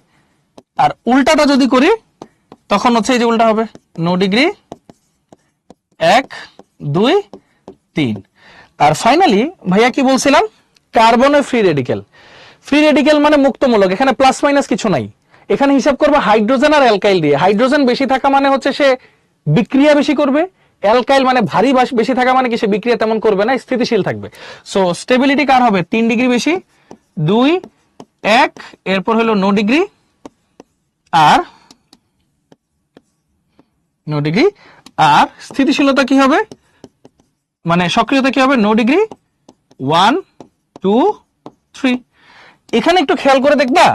আর উল্টাটা যদি করি তখন হচ্ছে এই যে উল্টা হবে 9 ডিগ্রি 1 2 3। আর ফাইনালি ভাইয়া কি বলছিলাম, কার্বনের ফ্রি রেডিক্যাল। ফ্রি রেডিক্যাল মানে মুক্তমূলক, এখানে প্লাস মাইনাস কিছু নাই। এখানে হিসাব করবো হাইড্রোজেন আর অ্যালকাইল দিয়ে। হাইড্রোজেন বেশি থাকা মানে হচ্ছে সে বিক্রিয়া বেশি করবে, অ্যালকাইল মানে ভারী বেশি থাকা মানে কি সে বিক্রিয়া তেমন করবে না, স্থিতিশীল থাকবে। সো স্টেবিলিটি কার হবে 3 ডিগ্রি বেশি, 2 1, এরপর হলো 9 ডিগ্রি, আর 9 ডিগ্রি। আর স্থিতিশীলতা কি হবে, মানে সক্রিয়তা কি হবে 9 ডিগ্রি 1 2 3। এখানে একটু খেয়াল করে দেখবা,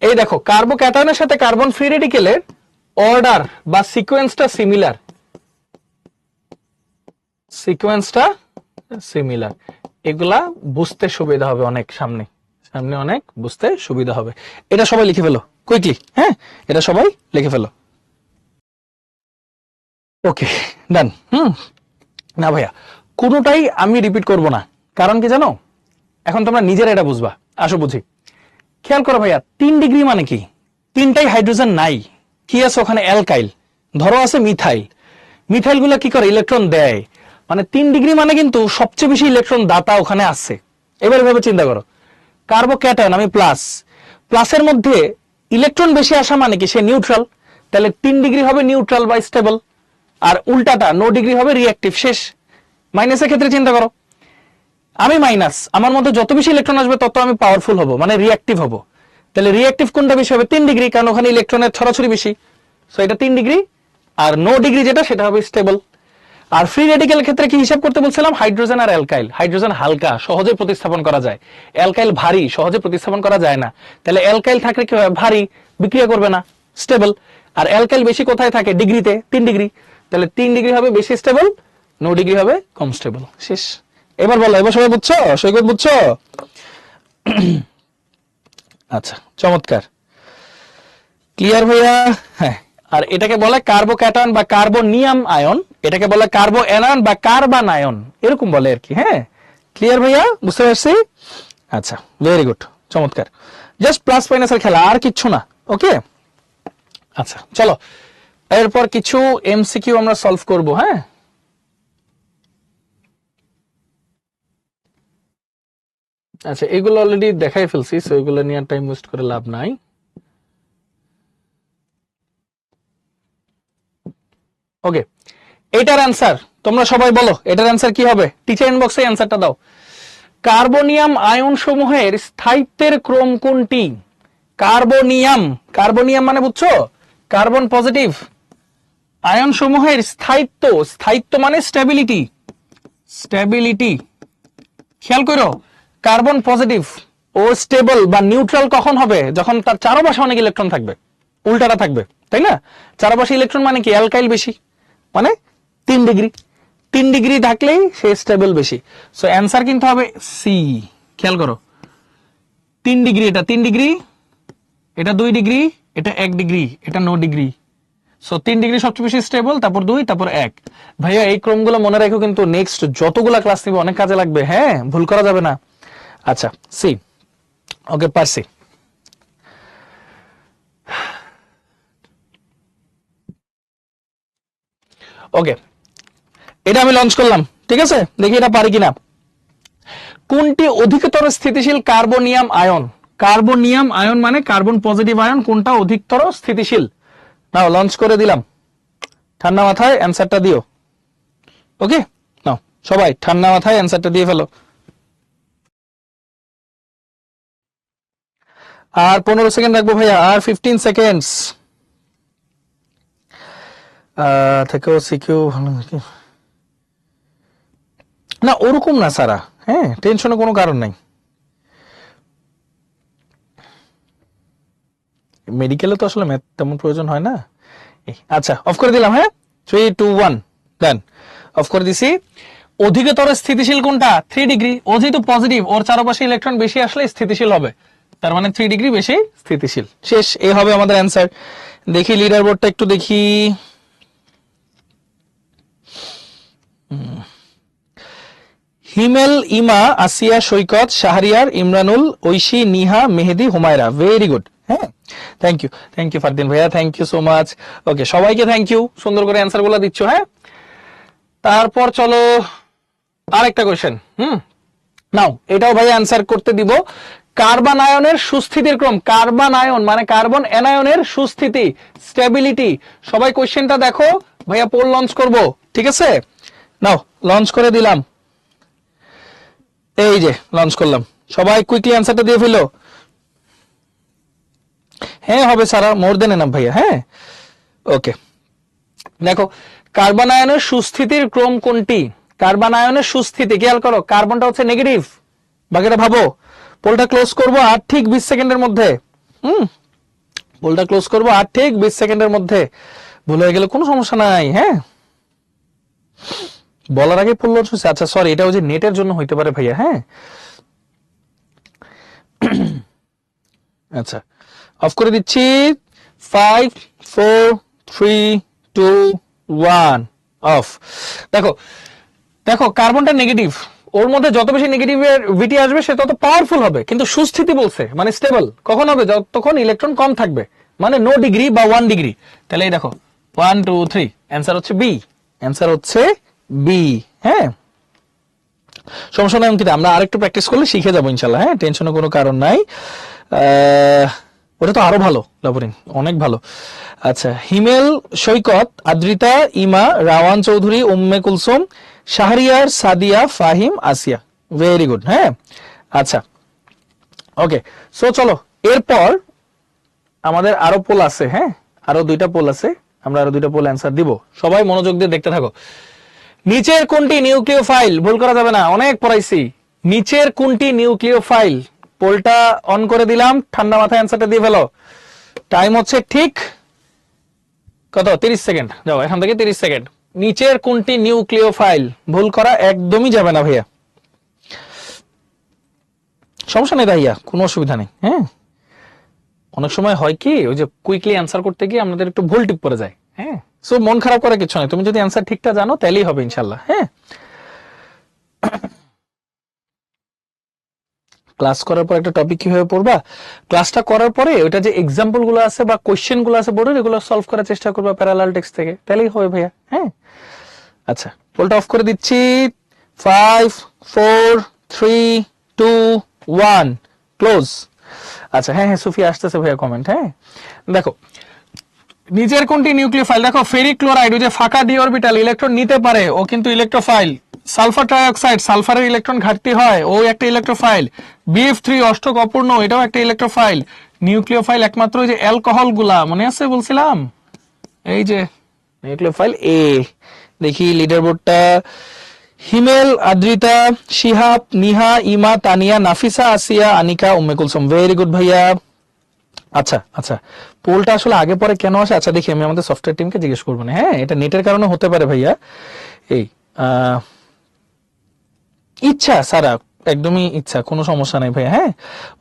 এই দেখো কার্বোক্যাটায়নের সাথে কার্বন ফ্রি রেডিক্যালের অর্ডার বা সিকোয়েন্সটা সিমিলার, সিকোয়েন্সটা সিমিলার। এগুলা বুঝতে সুবিধা হবে অনেক, সামনে সামনে অনেক বুঝতে সুবিধা হবে। এটা সবাই লিখে ফেলো কুইকলি, হ্যাঁ এটা সবাই লিখে ফেলো। ওকে ডান। না ভাইয়া কোনোটাই আমি রিপিট করব না, কারণ কি জানো, এখন তোমরা নিজেরা এটা বুঝবা। আসো বুঝি, খেয়াল করো ভাইয়া 3 ডিগ্রি মানে কি, তিনটাই হাইড্রোজেন নাই, কি আছে ওখানে অ্যালকাইল, ধরো আছে মিথাইল। মিথাইল গুলা কি করে ইলেকট্রন দেয়, মানে 3 ডিগ্রি মানে কিন্তু সবচেয়ে বেশি ইলেকট্রন দাতা ওখানে আছে। এবার এভাবে চিন্তা করো, কার্বোক্যাটায়ন আমি প্লাস, প্লাসের মধ্যে ইলেকট্রন বেশি আসা মানে কি সে নিউট্রাল, তাহলে 3 ডিগ্রি হবে নিউট্রাল বা স্টেবল, আর উল্টাটা 9 ডিগ্রি হবে রিঅ্যাক্টিভ শেষ। মাইনাসের ক্ষেত্রে চিন্তা করো, আমি মাইনাস, আমার মধ্যে যত বেশি ইলেকট্রন আসবে তত আমি পাওয়ারফুল হব, মানে রিঅ্যাক্টিভ হব। তাহলে রিঅ্যাক্টিভ কোনটা বেশি হবে? 3 ডিগ্রি, কারণ ওখানে ইলেকট্রনের ছড়াছড়ি বেশি। সো এটা 3 ডিগ্রি। আর নো ডিগ্রি যেটা, সেটা হবে স্টেবল। আর ফ্রি রেডিক্যালের ক্ষেত্রে কি হিসাব করতে বলছিলাম? হাইড্রোজেন আর অ্যালকাইল। হাইড্রোজেন হালকা, সহজে প্রতিস্থাপন করা যায়। অ্যালকাইল ভারী, সহজে প্রতিস্থাপন করা যায় না। তাহলে অ্যালকাইল থাকলে কি হয়? ভারী, বিক্রিয়া করবে না, স্টেবল। আর অ্যালকাইল বেশি কোথায় থাকে? ডিগ্রিতে, 3 ডিগ্রি। তাহলে 3 ডিগ্রি হবে বেশি স্টেবল, নো ডিগ্রি হবে কম স্টেবল। শেষ। এবার বলো, এবার সবাই বুঝছো? সৈকত বুঝছো? আচ্ছা, চমৎকার, ক্লিয়ার ভাইয়া? হ্যাঁ। আর এটাকে বলে কার্বোক্যাটায়ন বা কার্বোনিয়াম আয়ন, এটাকে বলে কার্বো অ্যানায়ন বা কার্বান আয়ন, এরকম বলে আর কি। হ্যাঁ, ক্লিয়ার ভাইয়া? বুঝতে পারছি? আচ্ছা, ভেরি গুড, চমৎকার। জাস্ট প্লাস মাইনাসের খেলা, আর কিচ্ছু না। ওকে, আচ্ছা চলো এরপর কিছু এমসিকিউ আমরা সলভ করব। হ্যাঁ, আচ্ছা এগুলো অলরেডি দেখাই ফেলছি, সো এগুলো নিয়ে টাইম ওয়েস্ট করে লাভ নাই। ওকে, এটার অ্যান্সার তোমরা সবাই বলো, এটার অ্যান্সার কি হবে? টিচার ইনবক্সে অ্যান্সারটা দাও। কার্বনিয়াম আয়ন সমূহের স্থায়িত্বের ক্রম কোনটি? কার্বনিয়াম, কার্বনিয়াম মানে বুঝছো? কার্বন পজিটিভ আয়ন সমূহের স্থায়িত্ব, স্থায়িত্ব মানে স্টেবিলিটি, স্টেবিলিটি। খেয়াল করো, কার্বন পজিটিভ ও স্টেবল বা নিউট্রাল কখন হবে? যখন তার চারপাশে অনেক ইলেকট্রন থাকবে, উল্টাটা থাকবে, তাই না? চারপাশে ইলেকট্রন মানে কি? অ্যালকাইল বেশি, মানে 3 ডিগ্রি। 3 ডিগ্রি থাকলেই সে স্টেবল বেশি। সো অ্যান্সার কিন্তু হবে সি। খেয়াল করো, 3 ডিগ্রি, এটা 3 ডিগ্রি, এটা 2 ডিগ্রি, এটা 1 ডিগ্রি, এটা 9 ডিগ্রি। সো 3 ডিগ্রি সবচেয়ে বেশি স্টেবল, তারপর 2, তারপর 1। ভাইয়া এই ক্রমগুলো মনে রাখো, কিন্তু নেক্সট যতগুলা ক্লাস নিবে অনেক কাজে লাগবে। হ্যাঁ, ভুল করা যাবে না। আচ্ছা, সি। ওকে, পারছি। ওকে, এটা আমি লঞ্চ করলাম, ঠিক আছে? দেখি এটা পারি কিনা। কোনটি অধিকতর স্থিতিশীল কার্বনিয়াম আয়ন? কার্বনিয়াম আয়ন মানে কার্বন পজিটিভ আয়ন, কোনটা অধিকতর স্থিতিশীল? নাও লঞ্চ করে দিলাম, ঠান্ডা মাথায় অ্যান্সারটা দিও। ওকে, নাও সবাই ঠান্ডা মাথায় অ্যান্সারটা দিয়ে ফেলো। আর 15 সেকেন্ড রাখবো ভাইয়া, আর 15 সেকেন্ডস। থেকেও সিকিউ ভালো নাকি? না ওরকম না সারা, হ্যাঁ টেনশনের কোনো কারণ নাই। মেডিকেলে তো আসলে ম্যাথ তেমন প্রয়োজন হয় না। আচ্ছা, অফ করে দিলাম। হ্যাঁ, 3, 2, 1 দেন অফ করে দিছি। অধিকতর স্থিতিশীল কোনটা? 3 ডিগ্রি। ও যেহেতু পজিটিভ, ওর চারপাশে ইলেকট্রন বেশি আসলে স্থিতিশীল হবে, তার মানে 3 ডিগ্রি বেশি স্থিতিশীল। শেষ, এ হবে আমাদের অ্যান্সার। দেখি লিডার বোর্ডটা একটু দেখি। হিমেল, ইমা, আসিয়া, সৈকত, শাহরিয়ার, ইমরানুল, ঐশী, নিহা, মেহেদি, হুমায়রা। Very good. হ্যাঁ, thank you, thank you Fardin ভাইয়া, thank you so much. Okay, সবাইকে থ্যাংক ইউ, সুন্দর করে অ্যান্সার গুলো দিচ্ছ। হ্যাঁ, তারপর চলো আরেকটা কোয়েশ্চেন। নাও এটাও ভাই অ্যান্সার করতে দিব। কার্বন আয়নের সুস্থিতির ক্রম। কার্বন আয়ন মানে কার্বন অ্যানায়নের সুস্থিতি, স্টেবিলিটি। সবাই কোয়েশ্চেনটা দেখো, ভাইয়া পোল লঞ্চ করব, ঠিক আছে? নাও লঞ্চ করে দিলাম, এই যে লঞ্চ করলাম। সবাই কুইকলি অ্যান্সারটা দিয়ে ফেলো। হ্যাঁ হবে সারা, মোর দেন এনাফ ভাইয়া। হ্যাঁ, ওকে, দেখো কার্বন আয়নের সুস্থিতির ক্রম কোনটি? কার্বন আয়নের সুস্থিতি, খেয়াল করো, কার্বনটা হচ্ছে নেগেটিভ, বাকিটা ভাবো। পোলটা ক্লোজ করবো আর ঠিক 20 সেকেন্ডের মধ্যে। পোলটা ক্লোজ করবো আর ঠিক 20 সেকেন্ডের মধ্যে। ভুল হয়ে গেলে কোনো সমস্যা নাই। হ্যাঁ, বলার আগে পোল লঞ্চ হচ্ছে। আচ্ছা সরি, এটা ওই যে নেটের জন্য হইতে পারে ভাইয়া। হ্যাঁ, আচ্ছা অফ করে দিচ্ছি। 5, 4, 3, 2, 1 অফ। দেখো দেখো, কার্বনটা নেগেটিভ, ওর মধ্যে যত বেশি নেগেটিভিটি আসবে সে তত পাওয়ারফুল হবে। কিন্তু সুস্থিতি বলছে মানে স্টেবল কখন হবে? যতক্ষণ ইলেকট্রন কম থাকবে, মানে নো ডিগ্রি বা 1 ডিগ্রি। তাহলে এই দেখো 1, 2, 3, অ্যান্সার হচ্ছে বি। অ্যান্সার হচ্ছে বি। হ্যাঁ, সমস্যা নাই অঙ্কিতা, আমরা আরেকটু প্র্যাকটিস করলে শিখে যাবো ইনশাল্লাহ। হ্যাঁ, টেনশনের কোনো কারণ নাই। ওটা তো আরো ভালো লাবরিন, অনেক ভালো। আচ্ছা, হিমেল, সৈকত, আদ্রিতা, ইমা, রাওয়ান চৌধুরী, উম্মে কুলসুম, শাহরিয়ার, সাদিয়া, ফাহিম, আসিয়া। Very good. হ্যাঁ, আচ্ছা ওকে। সো চলো এরপর আমাদের আরো পোল আছে। হ্যাঁ, আরো 2টা পোল আছে, আমরা আরো 2টা পোল অ্যান্সার দিব। সবাই মনোযোগ দিয়ে দেখতে থাকো। নিচের কোনটি নিউক্লিওফাইল? ভুল করা যাবে না, অনেক পড়াইছি। নিচের কোনটি নিউক্লিওফাইল? পোলটা অন করে দিলাম, ঠান্ডা মাথায় অ্যান্সারটা দিয়ে ফেলো। টাইম হচ্ছে ঠিক কত? 30 সেকেন্ড। যাও এখান থেকে 30 সেকেন্ড। নিচের কোনটি নিউক্লিওফাইল? ভুল করা একদমই যাবে না ভাইয়া। সমস্যা নেই ভাইয়া, কোনো অসুবিধা নেই। হ্যাঁ, অনেক সময় হয় কি, ওই যে কুইকলি অ্যান্সার করতে গিয়ে আমাদের একটু ভুল টিপ পড়ে যায়। হ্যাঁ, সো মন খারাপ করার কিছু নাই, তুমি যদি অ্যান্সার ঠিকটা জানো তাহলেই হবে ইনশাল্লাহ। হ্যাঁ, ক্লাস করার পর একটা টপিক কিভাবে পড়বা, ক্লাসটা করার পরে ওইটা যে এক্সাম্পল গুলো আছে বা কোশ্চেন গুলো আছে বোর্ডের, এগুলো সলভ করার চেষ্টা করবা প্যারালাল টেক্সট থেকে, তাহলেই হবে ভাইয়া। হ্যাঁ, আচ্ছা পোলটা অফ করে দিচ্ছি। 5 4 3 2 1 ক্লোজ। আচ্ছা হ্যাঁ হ্যাঁ, সুফিয়া আসতেছে ভাইয়া কমেন্ট। হ্যাঁ, দেখো নিচের কোনটি নিউক্লিওফাইল? দেখো ফেরিক ক্লোরাইড, ওই যে ফাঁকা ডি অরবিটাল ইলেকট্রন নিতে পারে, ও কিন্তু ইলেকট্রোফাইল। সালফার ট্রাইঅক্সাইড, সালফারের ইলেকট্রন ঘাটতি হয়, ও একটা ইলেকট্রোফাইল। BF3 অষ্টক অপূর্ণ, এটাও একটা ইলেকট্রোফাইল। নিউক্লিওফাইল একমাত্র ওই যে অ্যালকোহল গুলা, মনে আছে বলছিলাম, এই যে নিউক্লিওফাইল এ। দেখি লিডার বোর্ডটা। হিমেল, আদ্রিতা, শিহাব, নিহা, ইমা, তানিয়া, নাফিসা, আসিয়া, আনিকা, উম্মে কুলসুম। ভেরি গুড ভাইয়া। আচ্ছা আচ্ছা, পোলটা আসলে আগে পরে কেন আসে? আচ্ছা দেখি, আমি আমাদের সফটওয়্যার টিমকে জিজ্ঞেস করবো না। হ্যাঁ, এটা নেটের কারণে হতে পারে ভাইয়া। এই ইচ্ছা সারা, একদমই ইচ্ছা, কোনো সমস্যা নাই ভাইয়া। হ্যাঁ,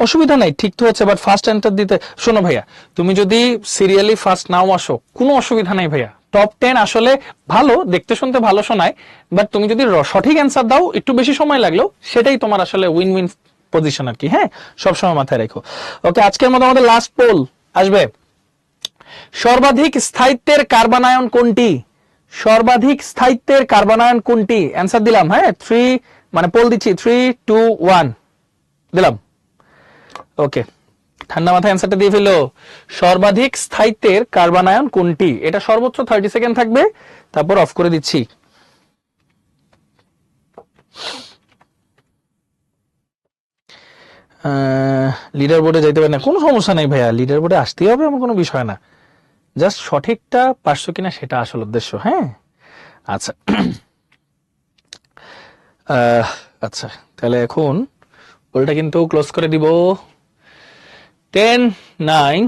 অসুবিধা নাই, ঠিক তো হচ্ছে, বাট ফার্স্ট এন্টার দিতে। শোনো ভাইয়া, তুমি যদি সিরিয়ালি ফার্স্ট নাও আসো কোনো অসুবিধা নাই ভাইয়া। টপ 10 আসলে ভালো, দেখতে শুনতে ভালো শোনায়, বাট তুমি যদি সঠিক অ্যান্সার দাও, একটু বেশি সময় লাগলো, সেটাই তোমার আসলে উইন উইন পজিশন আর কি। হ্যাঁ, সবসময় মাথায় রেখো। ওকে, আজকের মতো আমাদের লাস্ট পোল আসবে। সর্বাধিক স্থায়িত্বের কার্বনায়ন কোনটি? সর্বাধিক স্থায়িত্বের কার্বনায়ন কোনটি? অ্যান্সার দিলাম। হ্যাঁ, 3 মানে পোল দিচ্ছি, 3 2 1 দিলাম। ওকে, ঠান্ডা মাথায় অ্যান্সারটা দিয়ে ফেলো। সর্বাধিক স্থায়িত্বের কার্বনায়ন কোনটি? এটা সর্বোচ্চ 30 সেকেন্ড থাকবে, তারপর অফ করে দিচ্ছি। লিডার বোর্ডে যাইতে পারে না, কোনো সমস্যা নেই ভাইয়া, লিডার বোর্ডে আসতেই হবে এমন কোনো বিষয় না, জাস্ট সঠিকটা পারছো কিনা সেটা আসল উদ্দেশ্য। হ্যাঁ, আচ্ছা আচ্ছা, তাহলে এখন বলটা কিন্তু ক্লোজ করে দিব। 10 9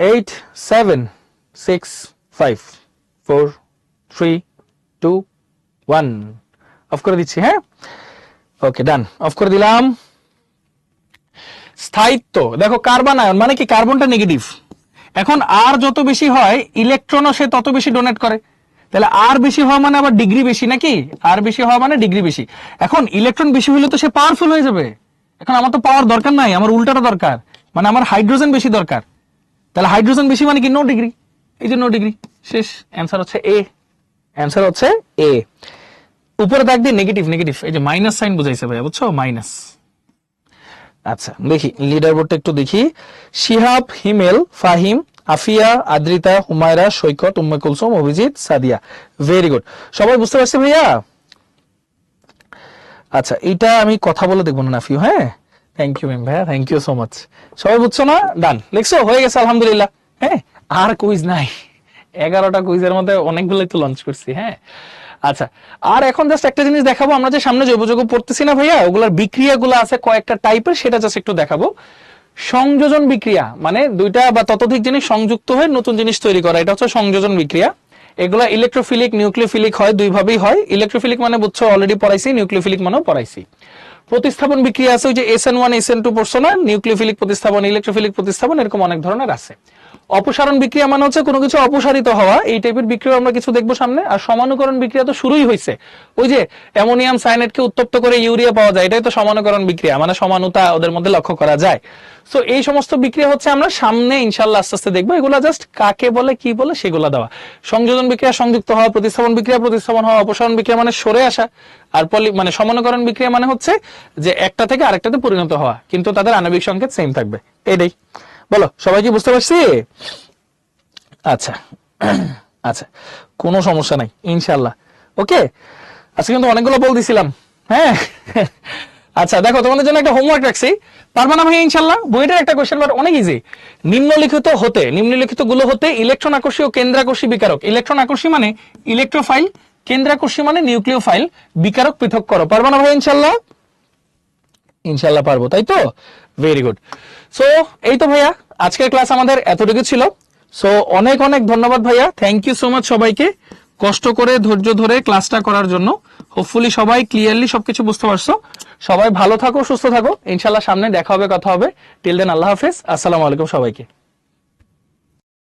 8 7 6 5 4 3 2 1 অফ করে দিচ্ছি। হ্যাঁ, ওকে ডান, অফ করে দিলাম। স্থায়িত্ব দেখো, কার্বনায়ন মানে কি, কার্বনটা নেগেটিভ। এখন আর যত বেশি হয় ইলেকট্রনও সে তত বেশি ডোনেট করে, তাহলে আর বেশি হওয়া মানে আবার ডিগ্রি বেশি নাকি? আর বেশি হওয়া মানে ডিগ্রি বেশি। এখন ইলেকট্রন বেশি হলে তো সে পাওয়ারফুল হয়ে যাবে। এখন আমার তো পাওয়ার দরকার নাই, আমার উল্টাটা দরকার, মানে আমার হাইড্রোজেন বেশি দরকার। তাহলে হাইড্রোজেন বেশি মানে কি? No degree. এই যে নো ডিগ্রি, শেষ। অ্যান্সার হচ্ছে এ। অ্যান্সার হচ্ছে এ। উপরে দাগ দিয়ে নেগেটিভ নেগেটিভ, এই যে মাইনাস সাইন বুঝাইছে ভাইয়া, বুঝছো, মাইনাস। আচ্ছা দেখি লিডার বোর্ডটা একটু দেখি। শিহাব, হিমেল, ফাহিম, আফিয়া, আদ্রিতা, হুমায়রা, সৈকত, উম্মে কুলসুম, অভিজিৎ, সাদিয়া। ভেরি গুড, সবাই বুঝতে পারছে ভাইয়া? আচ্ছা, এটা আমি কথা বলে দেখবো না নাফিউ। হ্যাঁ, থ্যাংক ইউ ম্যাম ভাইয়া, থ্যাংক ইউ সো মাচ। সবাই বুঝছো না? ডান, লিখছো, হয়ে গেছে আলহামদুলিল্লাহ। হ্যাঁ, আর কুইজ নাই, 11টা কুইজের মধ্যে অনেকগুলোই তো লঞ্চ করছি। হ্যাঁ, আচ্ছা, আর এখন জাস্ট একটা জিনিস দেখাবো, আমরা যে সামনে জৈব যৌগ পড়তেছি না ভাইয়া, ওগুলোর বিক্রিয়াগুলো আছে কয়েকটা টাইপের, সেটা জাস্ট একটু দেখাবো। সংযোজন বিক্রিয়া মানে দুইটা বা ততোধিক জিনিস সংযুক্ত হয়ে নতুন জিনিস তৈরি করা, এটা হচ্ছে সংযোজন বিক্রিয়া। এগুলা ইলেকট্রোফিলিক, নিউক্লিওফিলিক হয়, দুইভাবেই হয়। ইলেকট্রোফিলিক মানে বুঝছো, অলরেডি পড়াইছি। নিউক্লিওফিলিক মানেও পড়াইছি। প্রতিস্থাপন বিক্রিয়া আছে, ওই যে SN1 SN2 পড়ছো না, নিউক্লিওফিলিক প্রতিস্থাপন, ইলেকট্রোফিলিক প্রতিস্থাপন, এরকম অনেক ধরনের আছে। অপসারণ বিক্রিয়া মানে হচ্ছে কোনো কিছু অপসারিত হওয়া, এই টাইপের বিক্রিয়া আমরা কিছু দেখবো সামনে। আর সমানুকরণ বিক্রিয়া তো শুরুই হয়েছে, ওই যে অ্যামোনিয়াম সায়ানেটকে উত্তপ্ত করে ইউরিয়া পাওয়া যায়, এটাই তো সমানুকরণ বিক্রিয়া, মানে সমানুতা ওদের মধ্যে লক্ষ্য করা যায়। সো এই সমস্ত বিক্রিয়া হচ্ছে আমরা সামনে ইনশাল্লাহ আস্তে আস্তে দেখবো। এগুলা জাস্ট কাকে বলে কি বলে সেগুলা দেওয়া। সংযোজন বিক্রিয়া সংযুক্ত হওয়া, প্রতিস্থাপন বিক্রিয়া প্রতিস্থাপন হওয়া, অপসারণ বিক্রিয়া মানে সরে আসা, আর মানে সমানুকরণ বিক্রিয়া মানে হচ্ছে যে একটা থেকে আরেকটাতে পরিণত হওয়া, কিন্তু তাদের আণবিক সংকেত সেম থাকবে। এটাই, বলো সবাই কি বুঝতে পারছি? আচ্ছা আচ্ছা, কোনো সমস্যা নাই ইনশাল্লাহ। ওকে, আজকে কিন্তু অনেকগুলো বল দিছিলাম। হ্যাঁ, আচ্ছা দেখো তোমাদের জন্য একটা হোমওয়ার্ক রাখছি, পারবা না ভাই ইনশাল্লাহ? বইটার একটা কোশ্চেন বাট অনেক ইজি। নিম্নলিখিত গুলো হতে ইলেকট্রন আকর্ষী ও কেন্দ্রাকর্ষী বিকারক, ইলেকট্রন আকর্ষী মানে ইলেকট্রোফাইল, কেন্দ্রাকর্ষী মানে নিউক্লিওফাইল, বিকারক পৃথক করো। পারবা না ভাই ইনশাল্লাহ? ইনশাল্লাহ পারবো, তাই তো? Very good. সো এই তো ভাইয়া আজকের ক্লাস আমাদের এতটুকু ছিল। সো অনেক অনেক ধন্যবাদ ভাইয়া, থ্যাংক ইউ সো মাচ সবাইকে কষ্ট করে ধৈর্য ধরে ক্লাসটা করার জন্য। হোপফুলি সবাই ক্লিয়ারলি সবকিছু বুঝতে পারছো। সবাই ভালো থাকো, সুস্থ থাকো, ইনশাল্লাহ সামনে দেখা হবে, কথা হবে। টিল দেন আল্লাহ হাফেজ, আসসালামু আলাইকুম সবাইকে।